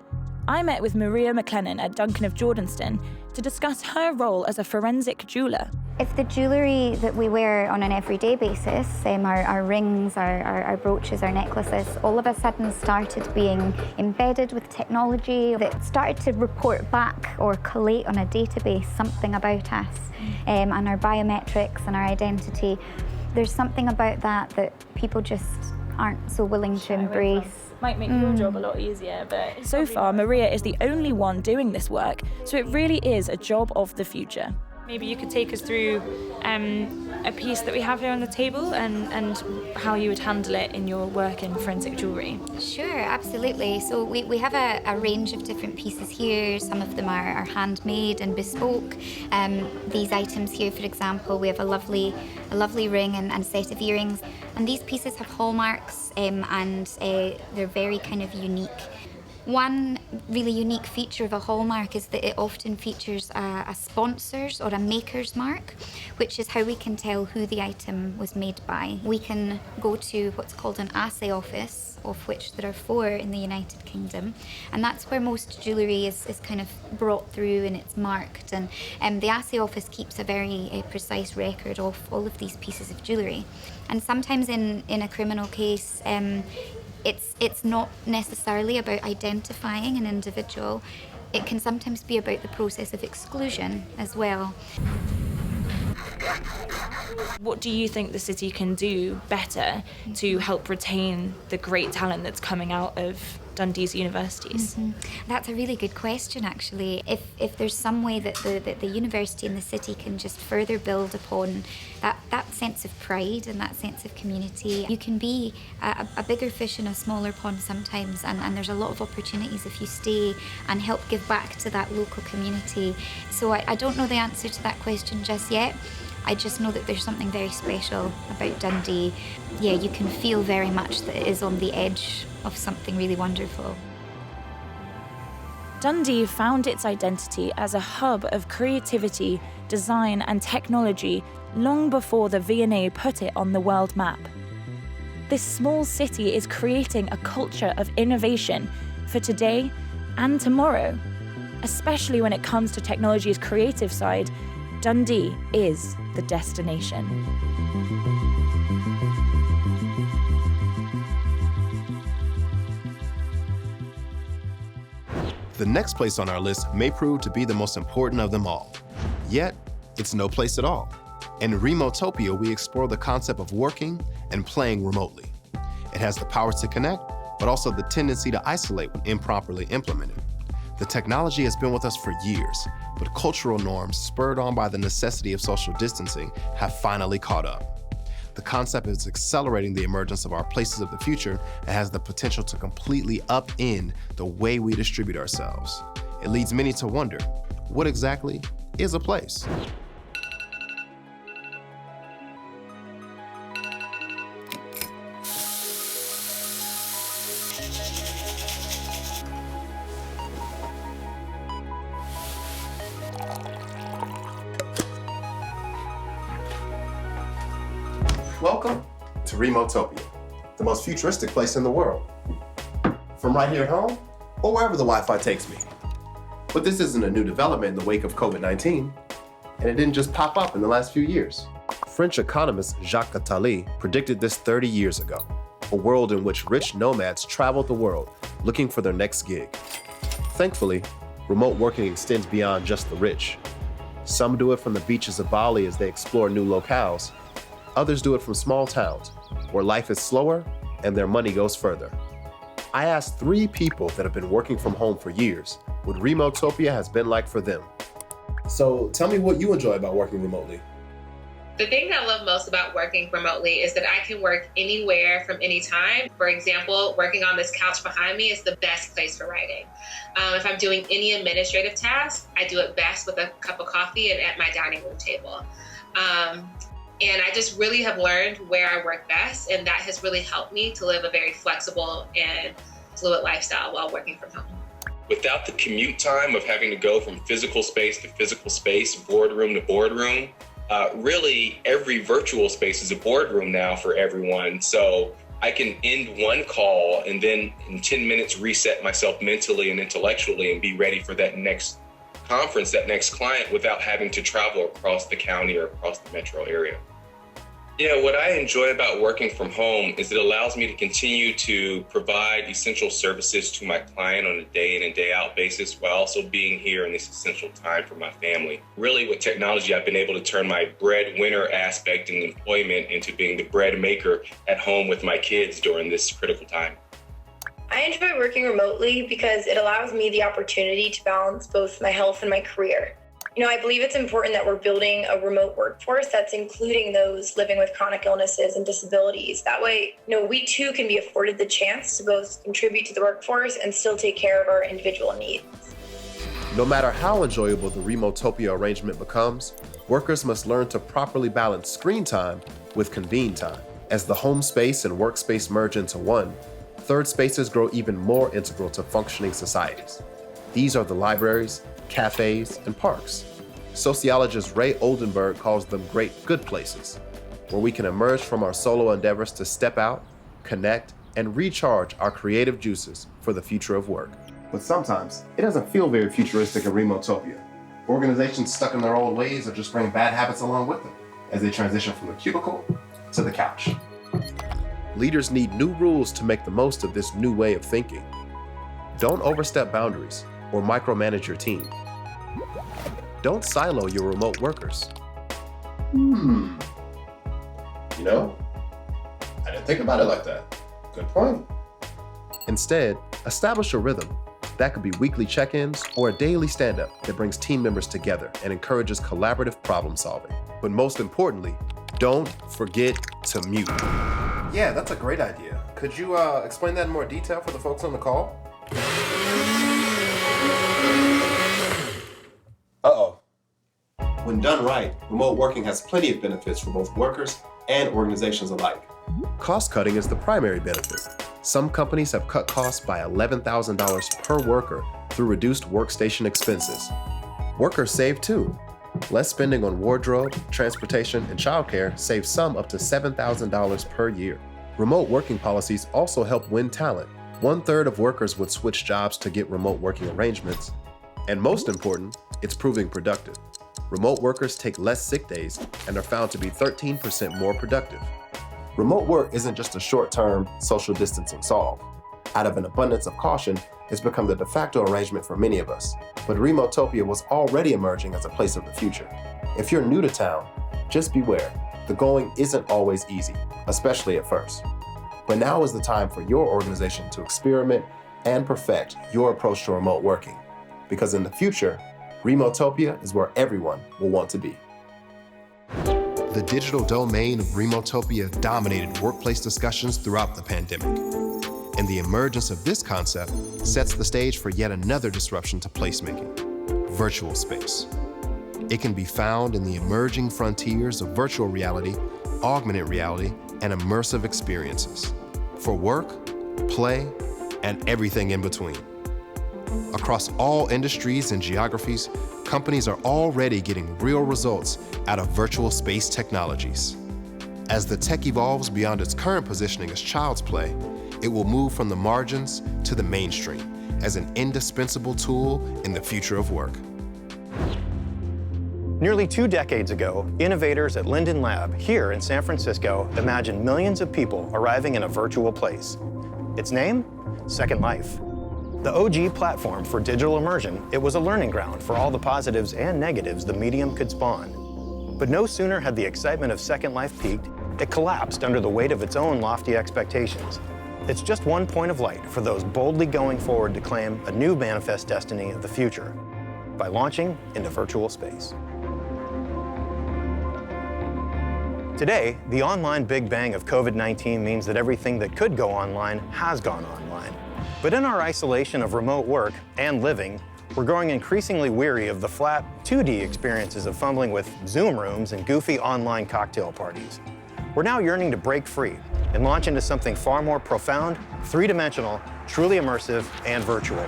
I met with Maria McLennan at Duncan of Jordanston to discuss her role as a forensic jeweller. If the jewellery that we wear on an everyday basis, our rings, our brooches, our necklaces, all of a sudden started being embedded with technology that started to report back or collate on a database something about us and our biometrics and our identity, there's something about that people just aren't so willing to embrace. Might make your job a lot easier, but so far Maria is the only one doing this work, so it really is a job of the future. Maybe you could take us through a piece that we have here on the table and how you would handle it in your work in forensic jewellery. Sure, absolutely. So we have a range of different pieces here. Some of them are handmade and bespoke. These items here, for example, we have a lovely ring and set of earrings. And these pieces have hallmarks and they're very kind of unique. One really unique feature of a hallmark is that it often features a sponsor's or a maker's mark, which is how we can tell who the item was made by. We can go to what's called an assay office, of which there are 4 in the United Kingdom, and that's where most jewellery is kind of brought through and it's marked. And the assay office keeps a very precise record of all of these pieces of jewellery. And sometimes in a criminal case, it's not necessarily about identifying an individual. It can sometimes be about the process of exclusion as well. What do you think the city can do better to help retain the great talent that's coming out of Dundee's universities? That's a really good question, actually. If there's some way that the university and the city can just further build upon that sense of pride and that sense of community, you can be a bigger fish in a smaller pond sometimes, and there's a lot of opportunities if you stay and help give back to that local community. So I don't know the answer to that question just yet. I just know that there's something very special about Dundee. Yeah, you can feel very much that it is on the edge of something really wonderful. Dundee found its identity as a hub of creativity, design and technology long before the V&A put it on the world map. This small city is creating a culture of innovation for today and tomorrow. Especially when it comes to technology's creative side, Dundee is the destination. The next place on our list may prove to be the most important of them all. Yet, it's no place at all. In Remotopia, we explore the concept of working and playing remotely. It has the power to connect, but also the tendency to isolate when improperly implemented. The technology has been with us for years, but cultural norms spurred on by the necessity of social distancing have finally caught up. The concept is accelerating the emergence of our places of the future and has the potential to completely upend the way we distribute ourselves. It leads many to wonder, what exactly is a place? Welcome to Remotopia, the most futuristic place in the world. From right here at home, or wherever the Wi-Fi takes me. But this isn't a new development in the wake of COVID-19, and it didn't just pop up in the last few years. French economist Jacques Attali predicted this 30 years ago, a world in which rich nomads traveled the world looking for their next gig. Thankfully, remote working extends beyond just the rich. Some do it from the beaches of Bali as they explore new locales. Others do it from small towns, where life is slower and their money goes further. I asked 3 people that have been working from home for years what Remotopia has been like for them. So tell me what you enjoy about working remotely. The thing that I love most about working remotely is that I can work anywhere from any time. For example, working on this couch behind me is the best place for writing. If I'm doing any administrative task, I do it best with a cup of coffee and at my dining room table. And I just really have learned where I work best, and that has really helped me to live a very flexible and fluid lifestyle while working from home. Without the commute time of having to go from physical space to physical space, boardroom to boardroom, really every virtual space is a boardroom now for everyone. So I can end one call and then in 10 minutes reset myself mentally and intellectually and be ready for that next conference, that next client, without having to travel across the county or across the metro area. Yeah, what I enjoy about working from home is it allows me to continue to provide essential services to my client on a day in and day out basis while also being here in this essential time for my family. Really, with technology, I've been able to turn my breadwinner aspect in employment into being the bread maker at home with my kids during this critical time. I enjoy working remotely because it allows me the opportunity to balance both my health and my career. I believe it's important that we're building a remote workforce that's including those living with chronic illnesses and disabilities. That way, we too can be afforded the chance to both contribute to the workforce and still take care of our individual needs. No matter how enjoyable the Remotopia arrangement becomes, workers must learn to properly balance screen time with convene time. As the home space and workspace merge into one, third spaces grow even more integral to functioning societies. These are the libraries, cafes, and parks. Sociologist Ray Oldenburg calls them great good places, where we can emerge from our solo endeavors to step out, connect, and recharge our creative juices for the future of work. But sometimes, it doesn't feel very futuristic in Remotopia. Organizations stuck in their old ways or just bring bad habits along with them as they transition from the cubicle to the couch. Leaders need new rules to make the most of this new way of thinking. Don't overstep boundaries or micromanage your team. Don't silo your remote workers. I didn't think about it like that. Good point. Instead, establish a rhythm. That could be weekly check-ins or a daily stand-up that brings team members together and encourages collaborative problem solving. But most importantly, don't forget to mute. Yeah, that's a great idea. Could you explain that in more detail for the folks on the call? Uh-oh. When done right, remote working has plenty of benefits for both workers and organizations alike. Cost cutting is the primary benefit. Some companies have cut costs by $11,000 per worker through reduced workstation expenses. Workers save too. Less spending on wardrobe, transportation, and childcare saves some up to $7,000 per year. Remote working policies also help win talent. 1/3 of workers would switch jobs to get remote working arrangements. And most important, it's proving productive. Remote workers take less sick days and are found to be 13% more productive. Remote work isn't just a short-term social distancing solve. Out of an abundance of caution, it's become the de facto arrangement for many of us. But Remotopia was already emerging as a place of the future. If you're new to town, just beware. The going isn't always easy, especially at first. But now is the time for your organization to experiment and perfect your approach to remote working. Because in the future, Remotopia is where everyone will want to be. The digital domain of Remotopia dominated workplace discussions throughout the pandemic. And the emergence of this concept sets the stage for yet another disruption to placemaking: virtual space. It can be found in the emerging frontiers of virtual reality, augmented reality, and immersive experiences for work, play, and everything in between. Across all industries and geographies, companies are already getting real results out of virtual space technologies. As the tech evolves beyond its current positioning as child's play, it will move from the margins to the mainstream as an indispensable tool in the future of work. Nearly 2 decades ago, innovators at Linden Lab here in San Francisco imagined millions of people arriving in a virtual place. Its name? Second Life. The OG platform for digital immersion, it was a learning ground for all the positives and negatives the medium could spawn. But no sooner had the excitement of Second Life peaked, it collapsed under the weight of its own lofty expectations. It's just one point of light for those boldly going forward to claim a new manifest destiny of the future by launching into virtual space. Today, the online big bang of COVID-19 means that everything that could go online has gone online. But in our isolation of remote work and living, we're growing increasingly weary of the flat 2D experiences of fumbling with Zoom rooms and goofy online cocktail parties. We're now yearning to break free and launch into something far more profound, three-dimensional, truly immersive, and virtual.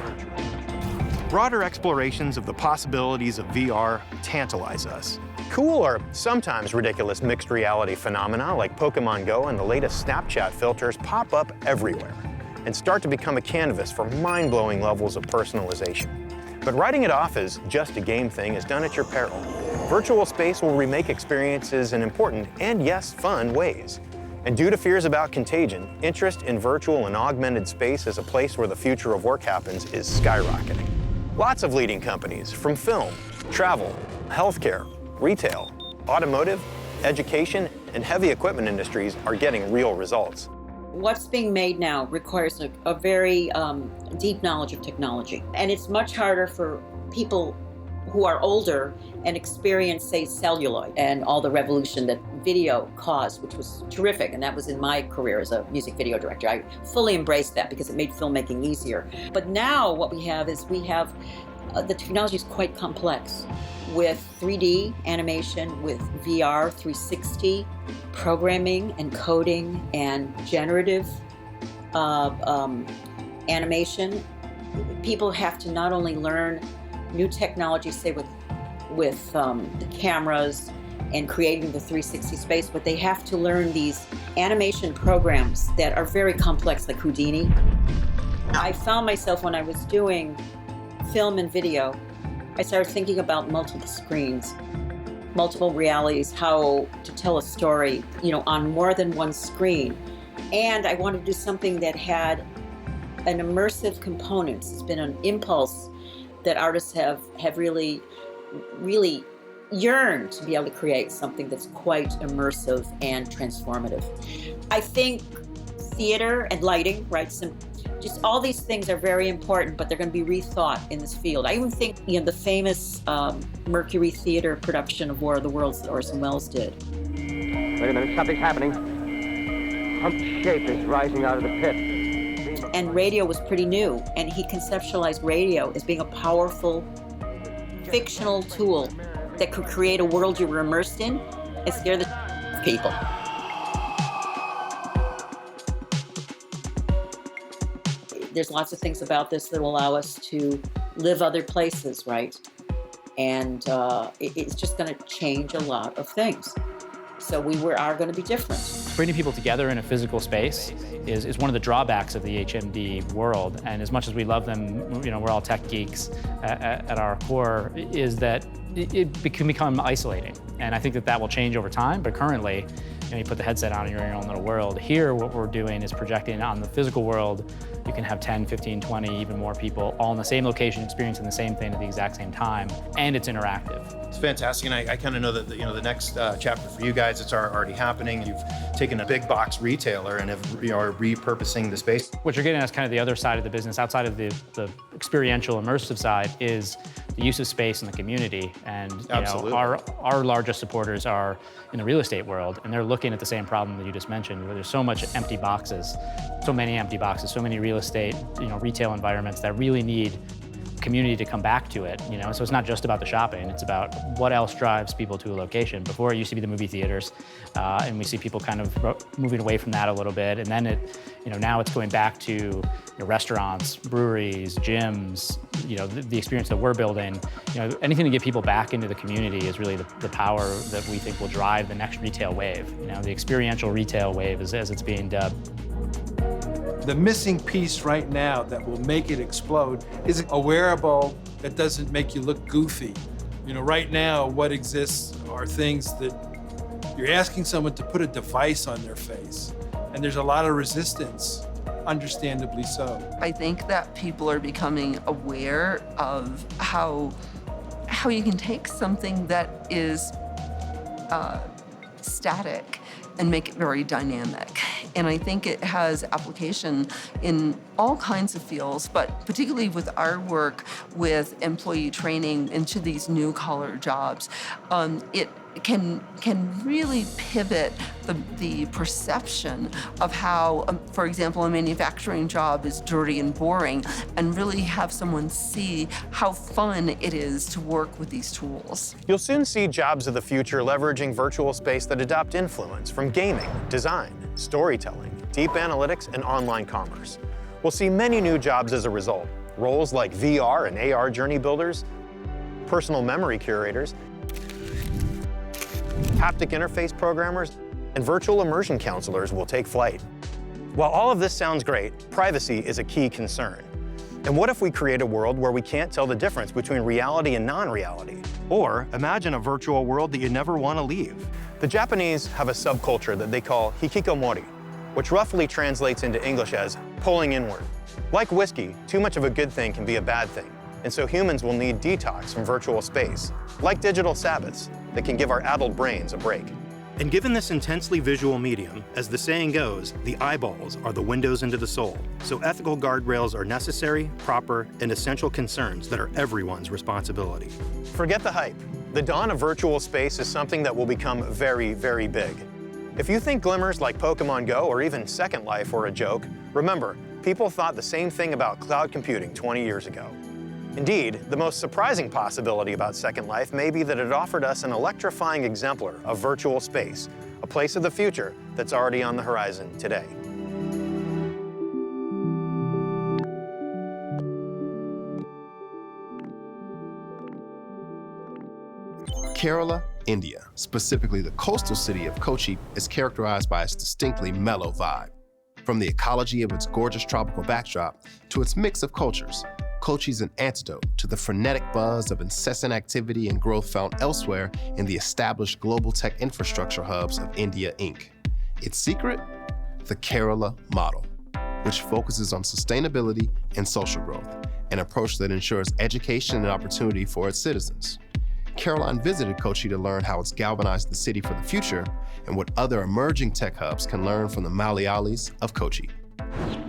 Broader explorations of the possibilities of VR tantalize us. Cool or sometimes ridiculous mixed reality phenomena like Pokemon Go and the latest Snapchat filters pop up everywhere and start to become a canvas for mind-blowing levels of personalization. But writing it off as just a game thing is done at your peril. Virtual space will remake experiences in important and, yes, fun ways. And due to fears about contagion, interest in virtual and augmented space as a place where the future of work happens is skyrocketing. Lots of leading companies, from film, travel, healthcare, retail, automotive, education, and heavy equipment industries are getting real results. What's being made now requires a very deep knowledge of technology. And it's much harder for people who are older and experience, say, celluloid and all the revolution that video caused, which was terrific. And that was in my career as a music video director. I fully embraced that because it made filmmaking easier. But now what we have is the technology is quite complex with 3D animation, with VR 360, programming and coding and generative animation. People have to not only learn new technology, say with the cameras and creating the 360 space, but they have to learn these animation programs that are very complex, like Houdini. I found myself when I was doing film and video, I started thinking about multiple screens, multiple realities, how to tell a story, on more than one screen. And I wanted to do something that had an immersive component. It's been an impulse that artists have really, really yearned to be able to create something that's quite immersive and transformative. I think theater and lighting, right? Just all these things are very important, but they're going to be rethought in this field. I even think, the famous Mercury Theater production of War of the Worlds that Orson Welles did. Wait a minute, something's happening. Humped shape is rising out of the pit. And radio was pretty new, and he conceptualized radio as being a powerful fictional tool that could create a world you were immersed in and scare the people. There's lots of things about this that will allow us to live other places, right? And it's just going to change a lot of things. So we are going to be different. Bringing people together in a physical space is one of the drawbacks of the HMD world. And as much as we love them, we're all tech geeks at our core, is that it can become isolating. And I think that will change over time, but currently, you put the headset on and you're in your own little world. Here, what we're doing is projecting on the physical world. You can have 10, 15, 20, even more people all in the same location experiencing the same thing at the exact same time, and it's interactive. It's fantastic, and I kind of know that the next chapter for you guys, it's already happening. You've taken a big box retailer and are repurposing the space. What you're getting as kind of the other side of the business, outside of the experiential, immersive side, is the use of space in the community. And our largest supporters are in the real estate world, and they're looking at the same problem that you just mentioned, where there's so much empty boxes, so many empty boxes, so many real estate, retail environments that really need community to come back to it. So it's not just about the shopping, it's about what else drives people to a location. Before, it used to be the movie theaters, and we see people kind of moving away from that a little bit, and then now it's going back to restaurants, breweries, gyms, the experience that we're building, anything to get people back into the community is really the power that we think will drive the next retail wave. The experiential retail wave, as it's being dubbed. The missing piece right now that will make it explode is a wearable that doesn't make you look goofy. Right now, what exists are things that you're asking someone to put a device on their face, and there's a lot of resistance, understandably so. I think that people are becoming aware of how you can take something that is static and make it very dynamic. And I think it has application in all kinds of fields, but particularly with our work with employee training into these new collar jobs, it can really pivot the perception of how, for example, a manufacturing job is dirty and boring, and really have someone see how fun it is to work with these tools. You'll soon see jobs of the future leveraging virtual space that adopt influence from gaming, design, storytelling, deep analytics, and online commerce. We'll see many new jobs as a result. Roles like VR and AR journey builders, personal memory curators, haptic interface programmers, and virtual immersion counselors will take flight. While all of this sounds great, privacy is a key concern. And what if we create a world where we can't tell the difference between reality and non-reality? Or imagine a virtual world that you never want to leave. The Japanese have a subculture that they call hikikomori, which roughly translates into English as pulling inward. Like whiskey, too much of a good thing can be a bad thing. And so humans will need detox from virtual space, like digital Sabbaths that can give our addled brains a break. And given this intensely visual medium, as the saying goes, the eyeballs are the windows into the soul. So ethical guardrails are necessary, proper, and essential concerns that are everyone's responsibility. Forget the hype. The dawn of virtual space is something that will become very, very big. If you think glimmers like Pokemon Go or even Second Life were a joke, remember, people thought the same thing about cloud computing 20 years ago. Indeed, the most surprising possibility about Second Life may be that it offered us an electrifying exemplar of virtual space, a place of the future that's already on the horizon today. Kerala, India, specifically the coastal city of Kochi, is characterized by its distinctly mellow vibe. From the ecology of its gorgeous tropical backdrop to its mix of cultures, Kochi's an antidote to the frenetic buzz of incessant activity and growth found elsewhere in the established global tech infrastructure hubs of India, Inc. Its secret? The Kerala model, which focuses on sustainability and social growth, an approach that ensures education and opportunity for its citizens. Caroline visited Kochi to learn how it's galvanized the city for the future and what other emerging tech hubs can learn from the Malayalis of Kochi.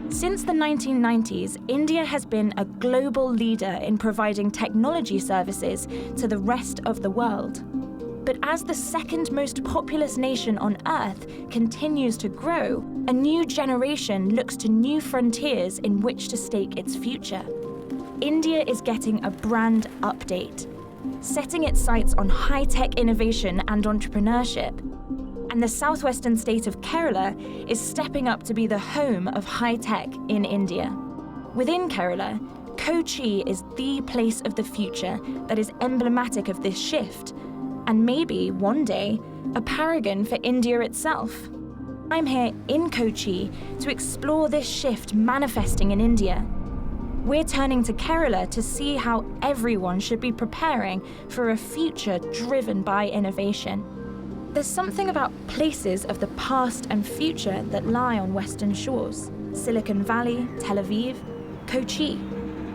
Since the 1990s, India has been a global leader in providing technology services to the rest of the world. But as the second most populous nation on Earth continues to grow, a new generation looks to new frontiers in which to stake its future. India is getting a brand update, setting its sights on high-tech innovation and entrepreneurship. And the southwestern state of Kerala is stepping up to be the home of high-tech in India. Within Kerala, Kochi is the place of the future that is emblematic of this shift, and maybe, one day, a paragon for India itself. I'm here in Kochi to explore this shift manifesting in India. We're turning to Kerala to see how everyone should be preparing for a future driven by innovation. There's something about places of the past and future that lie on western shores. Silicon Valley, Tel Aviv, Kochi.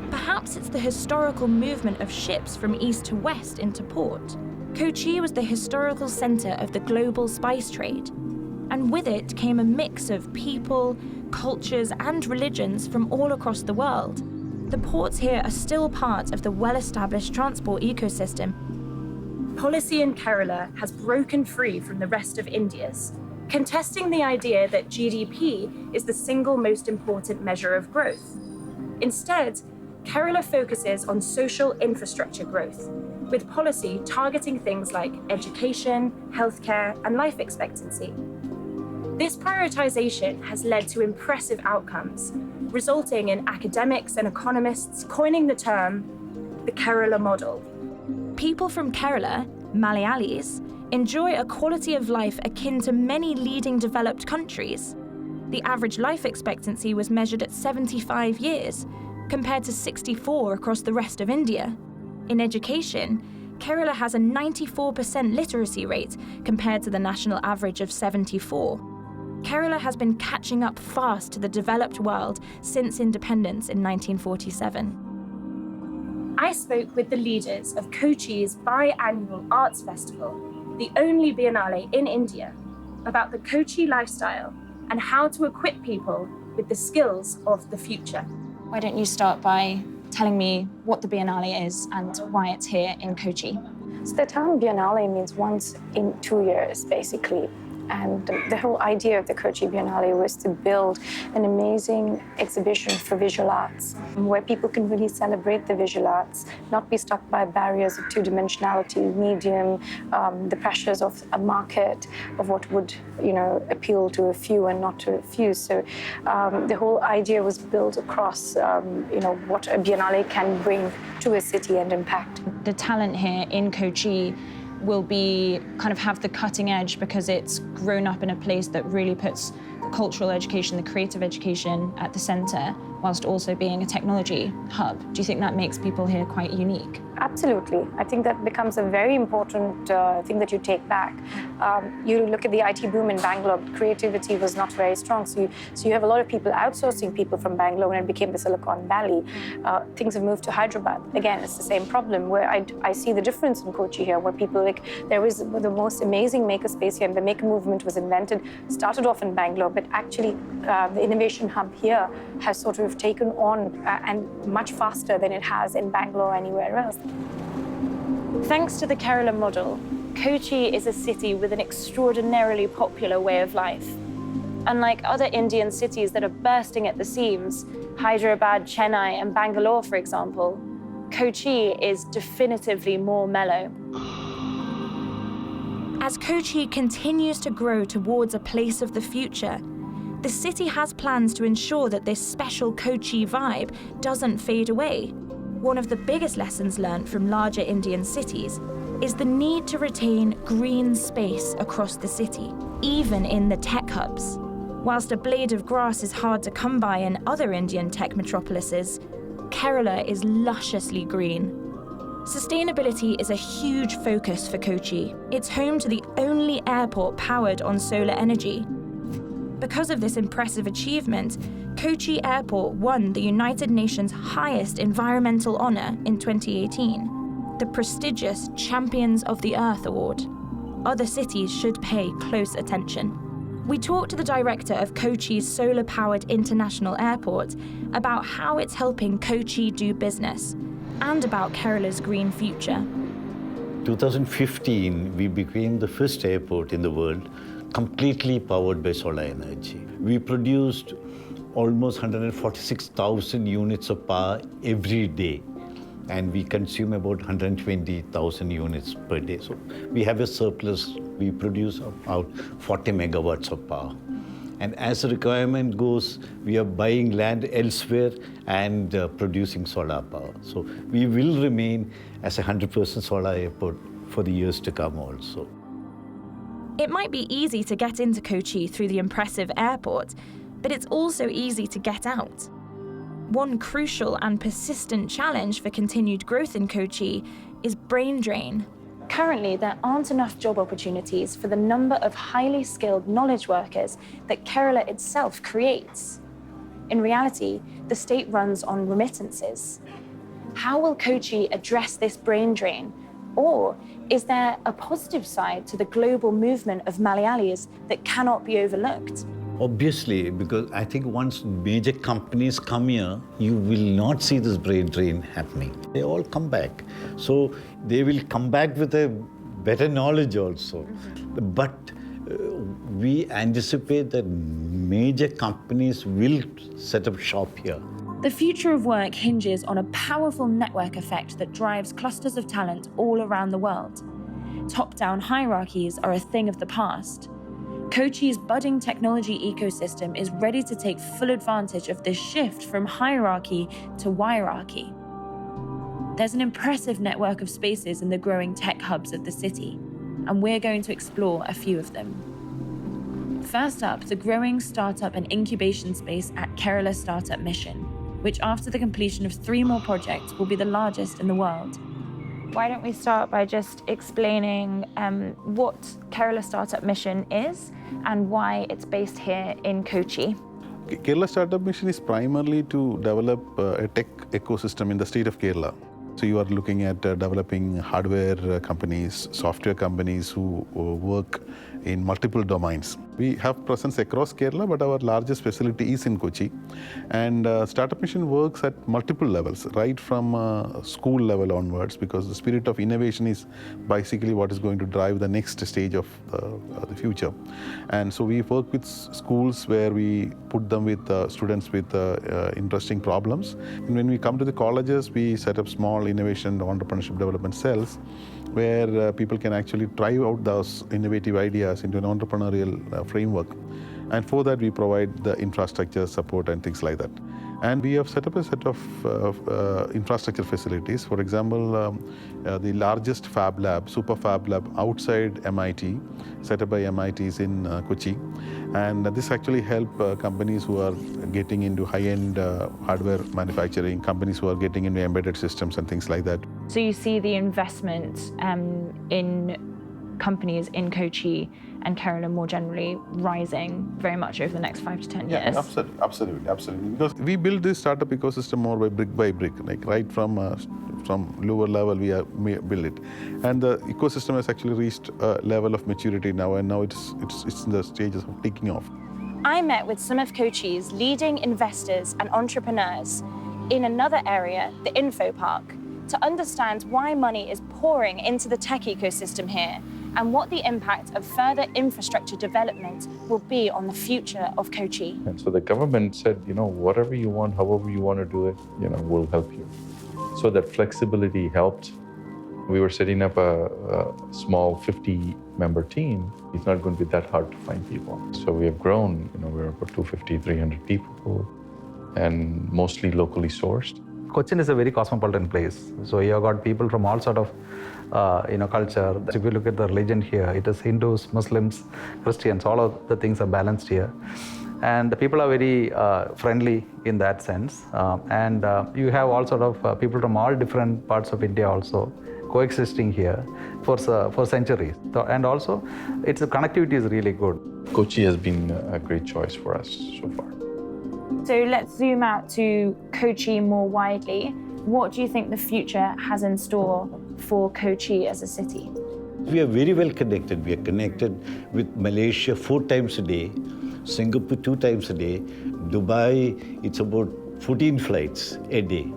Perhaps it's the historical movement of ships from east to west into port. Kochi was the historical center of the global spice trade. And with it came a mix of people, cultures, and religions from all across the world. The ports here are still part of the well-established transport ecosystem. Policy in Kerala has broken free from the rest of India's, contesting the idea that GDP is the single most important measure of growth. Instead, Kerala focuses on social infrastructure growth, with policy targeting things like education, healthcare, and life expectancy. This prioritization has led to impressive outcomes, resulting in academics and economists coining the term the Kerala model. People from Kerala, Malayalis, enjoy a quality of life akin to many leading developed countries. The average life expectancy was measured at 75 years, compared to 64 across the rest of India. In education, Kerala has a 94% literacy rate compared to the national average of 74. Kerala has been catching up fast to the developed world since independence in 1947. I spoke with the leaders of Kochi's biannual arts festival, the only biennale in India, about the Kochi lifestyle and how to equip people with the skills of the future. Why don't you start by telling me what the Biennale is and why it's here in Kochi? So the term Biennale means once in 2 years, basically. And the whole idea of the Kochi Biennale was to build an amazing exhibition for visual arts, where people can really celebrate the visual arts, not be stuck by barriers of two-dimensionality, medium, the pressures of a market, of what would, appeal to a few and not to a few. So the whole idea was built across, what a Biennale can bring to a city and impact. The talent here in Kochi will be have the cutting edge because it's grown up in a place that really puts the cultural education, the creative education at the center, whilst also being a technology hub. Do you think that makes people here quite unique? Absolutely. I think that becomes a very important thing that you take back. You look at the IT boom in Bangalore, creativity was not very strong. So you have a lot of people outsourcing people from Bangalore when it became the Silicon Valley. Things have moved to Hyderabad. Again, it's the same problem where I see the difference in Kochi here, where people there was the most amazing makerspace here, and the maker movement was invented, started off in Bangalore, but actually the innovation hub here has sort of taken on and much faster than it has in Bangalore or anywhere else. Thanks to the Kerala model, Kochi is a city with an extraordinarily popular way of life. Unlike other Indian cities that are bursting at the seams, Hyderabad, Chennai, and Bangalore, for example, Kochi is definitively more mellow. As Kochi continues to grow towards a place of the future, the city has plans to ensure that this special Kochi vibe doesn't fade away. One of the biggest lessons learned from larger Indian cities is the need to retain green space across the city, even in the tech hubs. Whilst a blade of grass is hard to come by in other Indian tech metropolises, Kerala is lusciously green. Sustainability is a huge focus for Kochi. It's home to the only airport powered on solar energy. Because of this impressive achievement, Kochi Airport won the United Nations' highest environmental honour in 2018, the prestigious Champions of the Earth Award. Other cities should pay close attention. We talked to the director of Kochi's solar-powered international airport about how it's helping Kochi do business and about Kerala's green future. 2015, we became the first airport in the world completely powered by solar energy. We produced almost 146,000 units of power every day, and we consume about 120,000 units per day. So we have a surplus. We produce about 40 megawatts of power. And as the requirement goes, we are buying land elsewhere and producing solar power. So we will remain as a 100% solar airport for the years to come also. It might be easy to get into Kochi through the impressive airport, but it's also easy to get out. One crucial and persistent challenge for continued growth in Kochi is brain drain. Currently, there aren't enough job opportunities for the number of highly skilled knowledge workers that Kerala itself creates. In reality, the state runs on remittances. How will Kochi address this brain drain? Or is there a positive side to the global movement of Malayalis that cannot be overlooked? Obviously, because I think once major companies come here, you will not see this brain drain happening. They all come back. So they will come back with a better knowledge also. But we anticipate that major companies will set up shop here. The future of work hinges on a powerful network effect that drives clusters of talent all around the world. Top-down hierarchies are a thing of the past. Kochi's budding technology ecosystem is ready to take full advantage of this shift from hierarchy to wirarchy. There's an impressive network of spaces in the growing tech hubs of the city, and we're going to explore a few of them. First up, the growing startup and incubation space at Kerala Startup Mission, which after the completion of 3 more projects will be the largest in the world. Why don't we start by just explaining what Kerala Startup Mission is and why it's based here in Kochi. Kerala Startup Mission is primarily to develop a tech ecosystem in the state of Kerala. So you are looking at developing hardware companies, software companies who work in multiple domains. We have presence across Kerala, but our largest facility is in Kochi. And Startup Mission works at multiple levels, right from school level onwards, because the spirit of innovation is basically what is going to drive the next stage of the future. And so we work with schools where we put them with students with interesting problems. And when we come to the colleges, we set up small innovation entrepreneurship development cells where people can actually try out those innovative ideas into an entrepreneurial framework. And for that, we provide the infrastructure support and things like that. And we have set up a set of infrastructure facilities. For example, the largest fab lab, super fab lab outside MIT, set up by MITs in Kochi. And this actually helps companies who are getting into high-end hardware manufacturing, companies who are getting into embedded systems and things like that. So you see the investment in companies in Kochi and Kerala more generally rising very much over the next 5 to 10 years. Yeah, absolutely. Because we build this startup ecosystem more by brick, like right from lower level we build it. And the ecosystem has actually reached a level of maturity now, and now it's in the stages of taking off. I met with some of Kochi's leading investors and entrepreneurs in another area, the Info Park, to understand why money is pouring into the tech ecosystem here and what the impact of further infrastructure development will be on the future of Kochi. And so the government said, whatever you want, however you want to do it, we'll help you. So that flexibility helped. We were setting up a small 50-member team. It's not going to be that hard to find people. So we have grown, we're about 250, 300 people, and mostly locally sourced. Cochin is a very cosmopolitan place. So you have got people from all sort of, culture. If you look at the religion here, it is Hindus, Muslims, Christians, all of the things are balanced here. And the people are very friendly in that sense. And you have all sort of people from all different parts of India also coexisting here for centuries. And also, its connectivity is really good. Kochi has been a great choice for us so far. So let's zoom out to Kochi more widely. What do you think the future has in store for Kochi as a city? We are very well connected. We are connected with Malaysia 4 times a day, Singapore 2 times a day, Dubai, it's about 14 flights a day.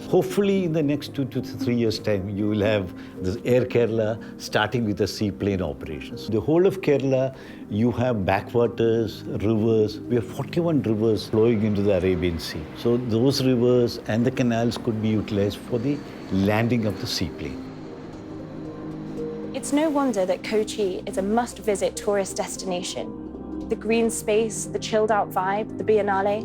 Hopefully, in the next 2 to 3 years' time, you will have the Air Kerala starting with the seaplane operations. The whole of Kerala, you have backwaters, rivers. We have 41 rivers flowing into the Arabian Sea. So those rivers and the canals could be utilized for the landing of the seaplane. It's no wonder that Kochi is a must-visit tourist destination. The green space, the chilled-out vibe, the Biennale.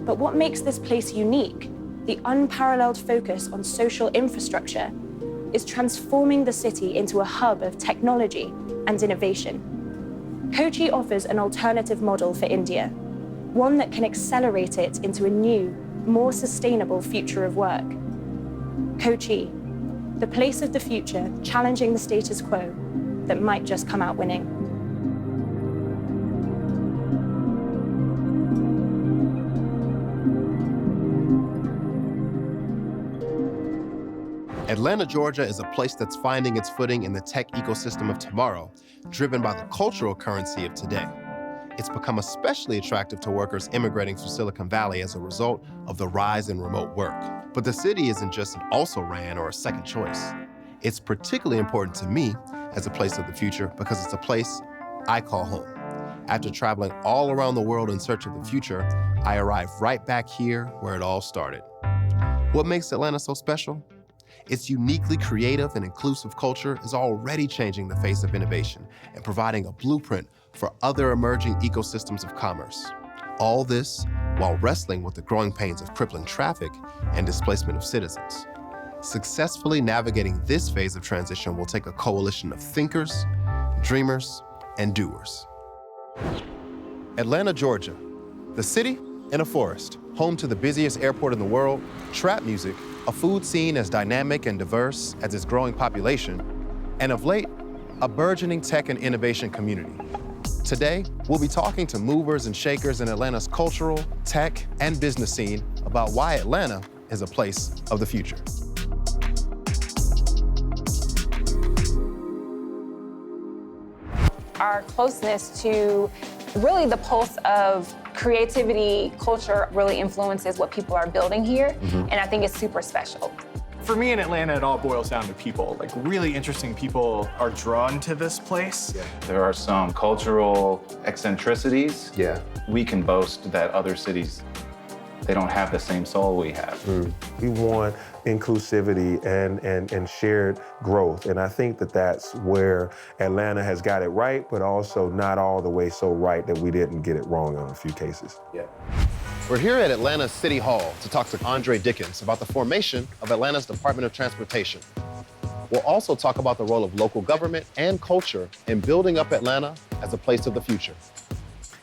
But what makes this place unique? The unparalleled focus on social infrastructure is transforming the city into a hub of technology and innovation. Kochi offers an alternative model for India, one that can accelerate it into a new, more sustainable future of work. Kochi, the place of the future, challenging the status quo that might just come out winning. Atlanta, Georgia is a place that's finding its footing in the tech ecosystem of tomorrow, driven by the cultural currency of today. It's become especially attractive to workers immigrating through Silicon Valley as a result of the rise in remote work. But the city isn't just an also-ran or a second choice. It's particularly important to me as a place of the future because it's a place I call home. After traveling all around the world in search of the future, I arrived right back here where it all started. What makes Atlanta so special? Its uniquely creative and inclusive culture is already changing the face of innovation and providing a blueprint for other emerging ecosystems of commerce. All this while wrestling with the growing pains of crippling traffic and displacement of citizens. Successfully navigating this phase of transition will take a coalition of thinkers, dreamers, and doers. Atlanta, Georgia, the city in a forest, home to the busiest airport in the world, trap music, a food scene as dynamic and diverse as its growing population, and of late, a burgeoning tech and innovation community. Today, we'll be talking to movers and shakers in Atlanta's cultural, tech, and business scene about why Atlanta is a place of the future. Our closeness to really the pulse of creativity, culture really influences what people are building here, and I think it's super special. For me in Atlanta, it all boils down to people. Like, really interesting people are drawn to this place. There are some cultural eccentricities. We can boast that other cities, they don't have the same soul we have. We want inclusivity and shared growth. And I think that that's where Atlanta has got it right, but also not all the way so right that we didn't get it wrong on a few cases. We're here at Atlanta City Hall to talk to Andre Dickens about the formation of Atlanta's Department of Transportation. We'll also talk about the role of local government and culture in building up Atlanta as a place of the future.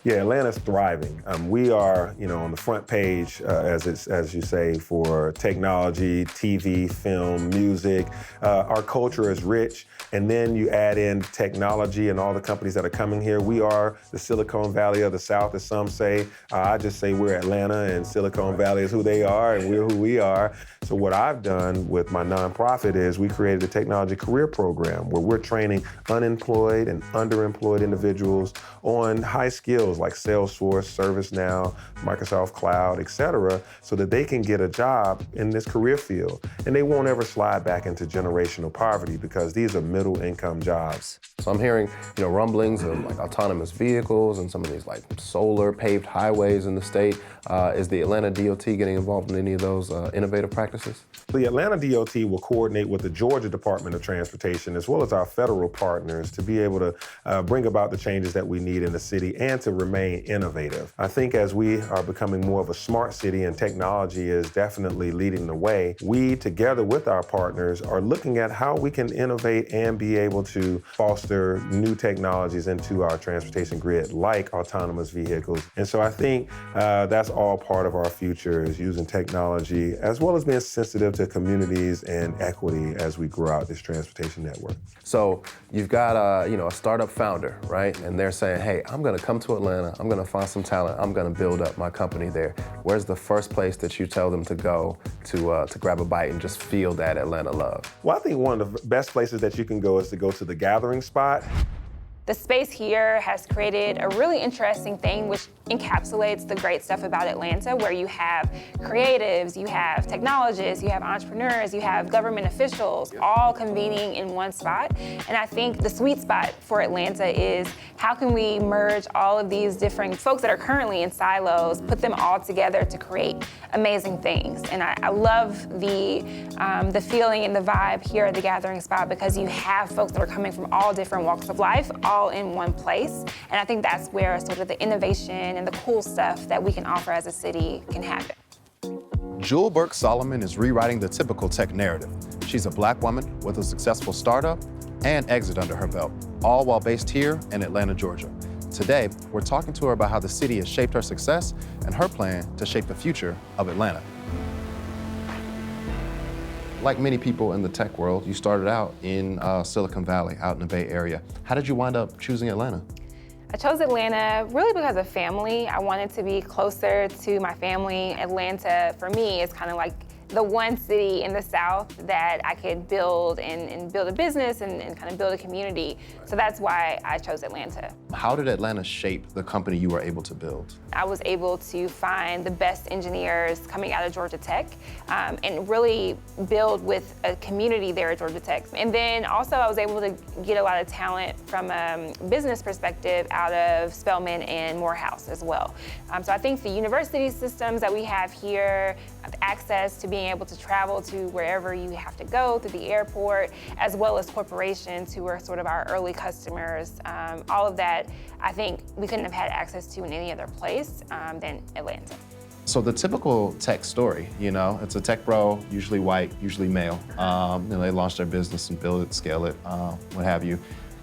Yeah, Atlanta's thriving. We are, on the front page, as you say, for technology, TV, film, music. Our culture is rich, and then you add in technology and all the companies that are coming here. We are the Silicon Valley of the South, as some say. I just say we're Atlanta, and Silicon Valley is who they are, and we're who we are. So what I've done with my nonprofit is we created a technology career program where we're training unemployed and underemployed individuals on high skills like Salesforce, ServiceNow, Microsoft Cloud, et cetera, so that they can get a job in this career field. And they won't ever slide back into generational poverty because these are middle income jobs. So I'm hearing, rumblings of like autonomous vehicles and some of these like solar paved highways in the state. Is the Atlanta DOT getting involved in any of those innovative practices? The Atlanta DOT will coordinate with the Georgia Department of Transportation as well as our federal partners to be able to bring about the changes that we need in the city and to remain innovative. I think as we are becoming more of a smart city and technology is definitely leading the way, we together with our partners are looking at how we can innovate and be able to foster new technologies into our transportation grid like autonomous vehicles. And so I think that's all part of our future is using technology as well as being sensitive to communities and equity as we grow out this transportation network. So you've got a startup founder, right? And they're saying, hey, I'm gonna come to Atlanta, I'm gonna find some talent, I'm gonna build up my company there. Where's the first place that you tell them to go to grab a bite and just feel that Atlanta love? Well, I think one of the best places that you can go is to go to the gathering spot. The space here has created a really interesting thing which encapsulates the great stuff about Atlanta, where you have creatives, you have technologists, you have entrepreneurs, you have government officials, all convening in one spot. And I think the sweet spot for Atlanta is how can we merge all of these different folks that are currently in silos, put them all together to create amazing things. And I love the feeling and the vibe here at the gathering spot because you have folks that are coming from all different walks of life, all in one place. And I think that's where sort of the innovation and the cool stuff that we can offer as a city can happen. Jewel Burke Solomon is rewriting the typical tech narrative. She's a Black woman with a successful startup and exit under her belt, all while based here in Atlanta, Georgia. Today, we're talking to her about how the city has shaped her success and her plan to shape the future of Atlanta. Like many people in the tech world, you started out in Silicon Valley, out in the Bay Area. How did you wind up choosing Atlanta? I chose Atlanta really because of family. I wanted to be closer to my family. Atlanta, for me, is kind of like the one city in the South that I could build and build a business and kind of build a community. So that's why I chose Atlanta. How did Atlanta shape the company you were able to build? I was able to find the best engineers coming out of Georgia Tech and really build with a community there at Georgia Tech. And then also I was able to get a lot of talent from a business perspective out of Spelman and Morehouse as well. So I think the university systems that we have here, access to being being able to travel to wherever you have to go through the airport, as well as corporations who are sort of our early customers. All of that, I think we couldn't have had access to in any other place than Atlanta. So the typical tech story, it's a tech bro, usually white, usually male. They launch their business and build it, scale it, what have you.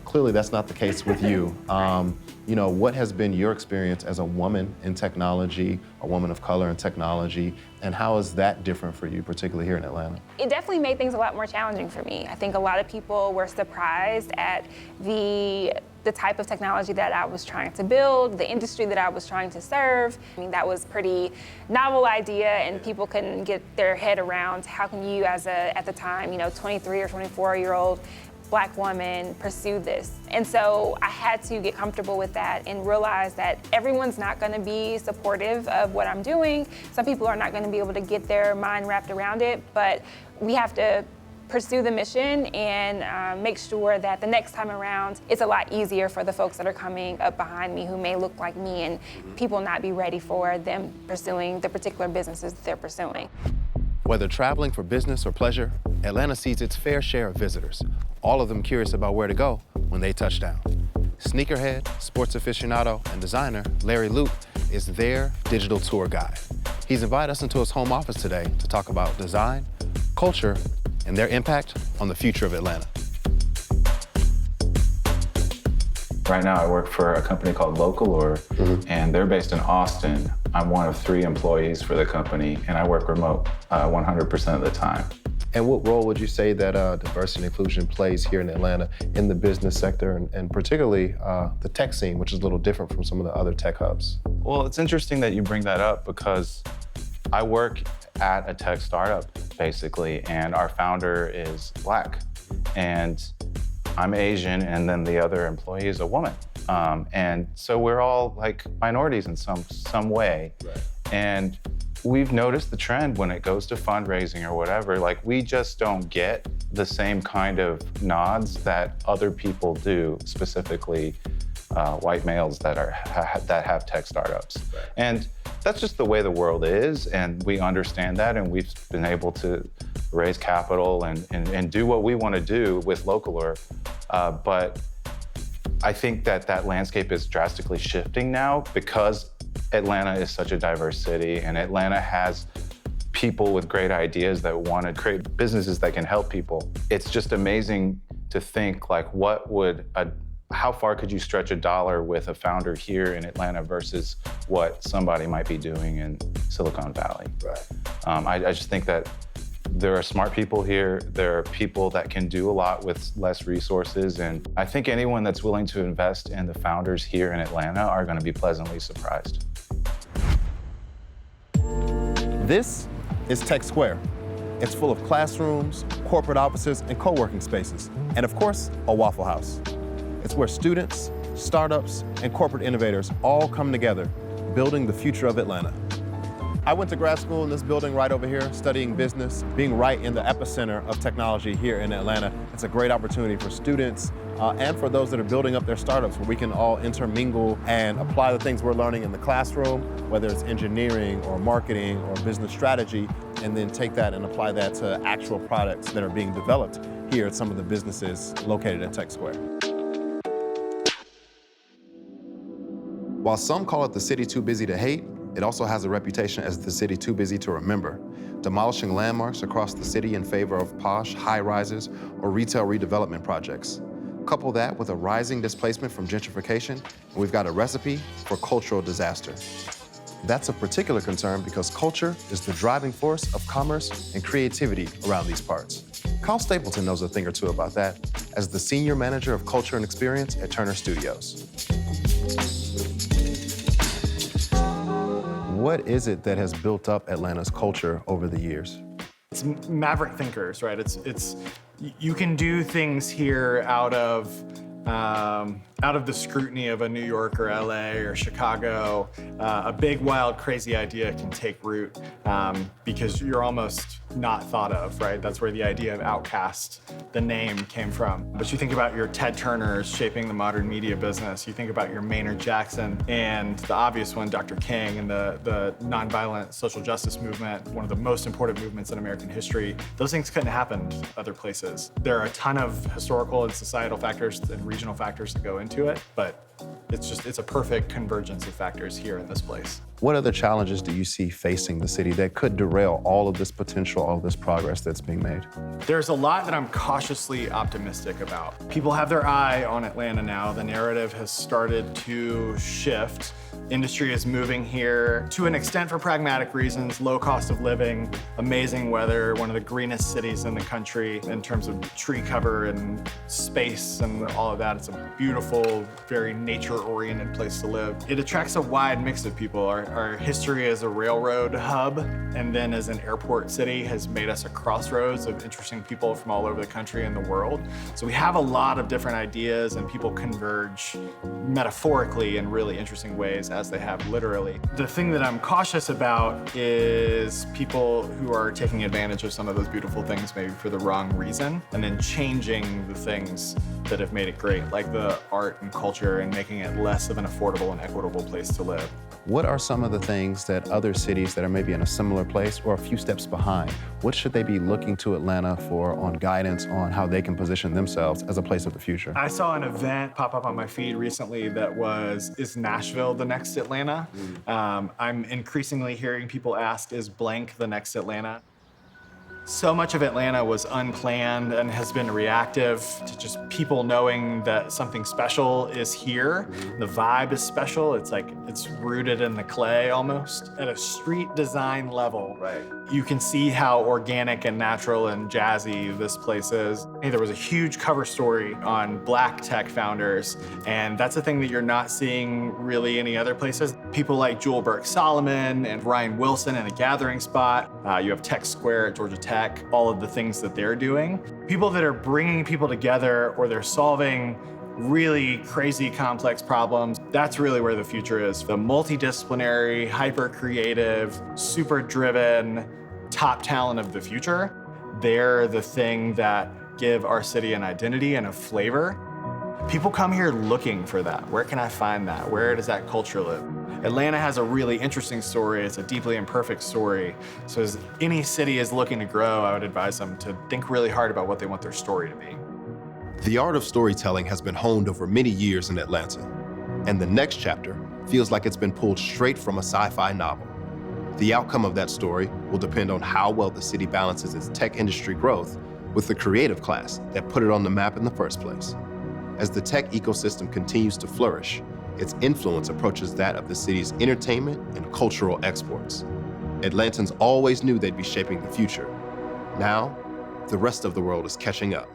Clearly, that's not the case with you. What has been your experience as a woman in technology, a woman of color in technology, and how is that different for you, particularly here in Atlanta? It definitely made things a lot more challenging for me. I think a lot of people were surprised at the type of technology that I was trying to build, the industry that I was trying to serve. I mean, that was pretty novel idea, and people couldn't get their head around how can you, as at the time, 23 or 24-year-old Black woman pursue this. And so I had to get comfortable with that and realize that everyone's not gonna be supportive of what I'm doing. Some people are not gonna be able to get their mind wrapped around it, but we have to pursue the mission and make sure that the next time around, it's a lot easier for the folks that are coming up behind me who may look like me, and people not be ready for them pursuing the particular businesses that they're pursuing. Whether traveling for business or pleasure, Atlanta sees its fair share of visitors, all of them curious about where to go when they touch down. Sneakerhead, sports aficionado, and designer Larry Luke is their digital tour guide. He's invited us into his home office today to talk about design, culture, and their impact on the future of Atlanta. Right now, I work for a company called Localor, and they're based in Austin. I'm one of 3 employees for the company, and I work remote 100% of the time. And what role would you say that diversity and inclusion plays here in Atlanta in the business sector and particularly the tech scene, which is a little different from some of the other tech hubs? Well, it's interesting that you bring that up because I work at a tech startup, basically, and our founder is Black. And I'm Asian, and then the other employee is a woman. And so we're all like minorities in some way. Right. And we've noticed the trend when it goes to fundraising or whatever, like we just don't get the same kind of nods that other people do, specifically white males that have tech startups. Right. And that's just the way the world is, and we understand that, and we've been able to raise capital and do what we want to do with Localor. But I think that landscape is drastically shifting now because Atlanta is such a diverse city, and Atlanta has people with great ideas that want to create businesses that can help people. It's just amazing to think like how far could you stretch a dollar with a founder here in Atlanta versus what somebody might be doing in Silicon Valley. Right. I just think that there are smart people here. There are people that can do a lot with less resources. And I think anyone that's willing to invest in the founders here in Atlanta are going to be pleasantly surprised. This is Tech Square. It's full of classrooms, corporate offices, and co-working spaces. And of course, a Waffle House. It's where students, startups, and corporate innovators all come together, building the future of Atlanta. I went to grad school in this building right over here, studying business, being right in the epicenter of technology here in Atlanta. It's a great opportunity for students and for those that are building up their startups where we can all intermingle and apply the things we're learning in the classroom, whether it's engineering or marketing or business strategy, and then take that and apply that to actual products that are being developed here at some of the businesses located at Tech Square. While some call it the city too busy to hate, it also has a reputation as the city too busy to remember, demolishing landmarks across the city in favor of posh high-rises or retail redevelopment projects. Couple that with a rising displacement from gentrification, and we've got a recipe for cultural disaster. That's of particular concern because culture is the driving force of commerce and creativity around these parts. Kyle Stapleton knows a thing or two about that as the Senior Manager of Culture and Experience at Turner Studios. What is it that has built up Atlanta's culture over the years? It's maverick thinkers, right? It's you can do things here out of the scrutiny of a New York or LA or Chicago. A big, wild, crazy idea can take root because you're almost not thought of, right? That's where the idea of outcast, the name, came from. But you think about your Ted Turners shaping the modern media business. You think about your Maynard Jackson and the obvious one, Dr. King, and the nonviolent social justice movement, one of the most important movements in American history. Those things couldn't happen other places. There are a ton of historical and societal factors and regional factors that go into it, but it's a perfect convergence of factors here in this place. What other challenges do you see facing the city that could derail all of this potential, all of this progress that's being made? There's a lot that I'm cautiously optimistic about. People have their eye on Atlanta now. The narrative has started to shift. Industry is moving here to an extent for pragmatic reasons, low cost of living, amazing weather, one of the greenest cities in the country in terms of tree cover and space and all of that. It's a beautiful, very nature-oriented place to live. It attracts a wide mix of people. Our history as a railroad hub and then as an airport city has made us a crossroads of interesting people from all over the country and the world. So we have a lot of different ideas and people converge metaphorically in really interesting ways as they have literally. The thing that I'm cautious about is people who are taking advantage of some of those beautiful things maybe for the wrong reason and then changing the things that have made it great, like the art and culture, and making it less of an affordable and equitable place to live. What are some of the things that other cities that are maybe in a similar place or a few steps behind, what should they be looking to Atlanta for on guidance on how they can position themselves as a place of the future? I saw an event pop up on my feed recently that was, is Nashville the next Atlanta? I'm increasingly hearing people ask, is blank the next Atlanta? So much of Atlanta was unplanned and has been reactive to just people knowing that something special is here. The vibe is special. It's like it's rooted in the clay almost. At a street design level, you can see how organic and natural and jazzy this place is. Hey, there was a huge cover story on Black tech founders, and that's a thing that you're not seeing really any other places. People like Jewel Burke-Solomon and Ryan Wilson in The Gathering Spot. You have Tech Square at Georgia Tech, all of the things that they're doing. People that are bringing people together or they're solving really crazy complex problems. That's really where the future is. The multidisciplinary, hyper-creative, super driven, top talent of the future. They're the thing that give our city an identity and a flavor. People come here looking for that. Where can I find that? Where does that culture live? Atlanta has a really interesting story. It's a deeply imperfect story. So as any city is looking to grow, I would advise them to think really hard about what they want their story to be. The art of storytelling has been honed over many years in Atlanta, and the next chapter feels like it's been pulled straight from a sci-fi novel. The outcome of that story will depend on how well the city balances its tech industry growth with the creative class that put it on the map in the first place. As the tech ecosystem continues to flourish, its influence approaches that of the city's entertainment and cultural exports. Atlantans always knew they'd be shaping the future. Now, the rest of the world is catching up.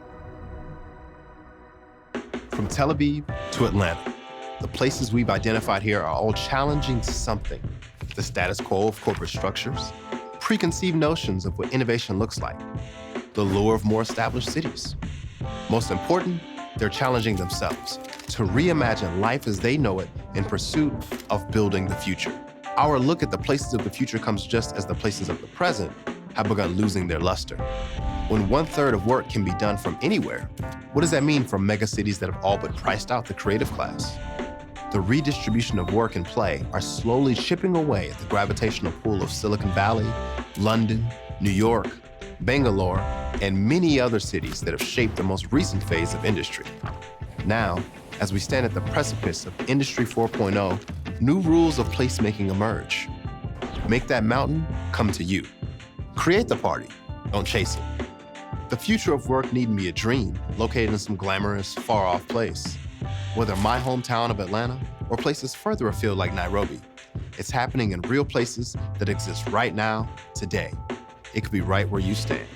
From Tel Aviv to Atlanta, the places we've identified here are all challenging something. The status quo of corporate structures, preconceived notions of what innovation looks like, the lure of more established cities. Most important, they're challenging themselves to reimagine life as they know it in pursuit of building the future. Our look at the places of the future comes just as the places of the present have begun losing their luster. When 1/3 of work can be done from anywhere, what does that mean for megacities that have all but priced out the creative class? The redistribution of work and play are slowly chipping away at the gravitational pull of Silicon Valley, London, New York, Bangalore, and many other cities that have shaped the most recent phase of industry. Now, as we stand at the precipice of Industry 4.0, new rules of placemaking emerge. Make that mountain come to you. Create the party, don't chase it. The future of work needn't be a dream located in some glamorous, far-off place. Whether my hometown of Atlanta or places further afield like Nairobi, it's happening in real places that exist right now, today. It could be right where you stand.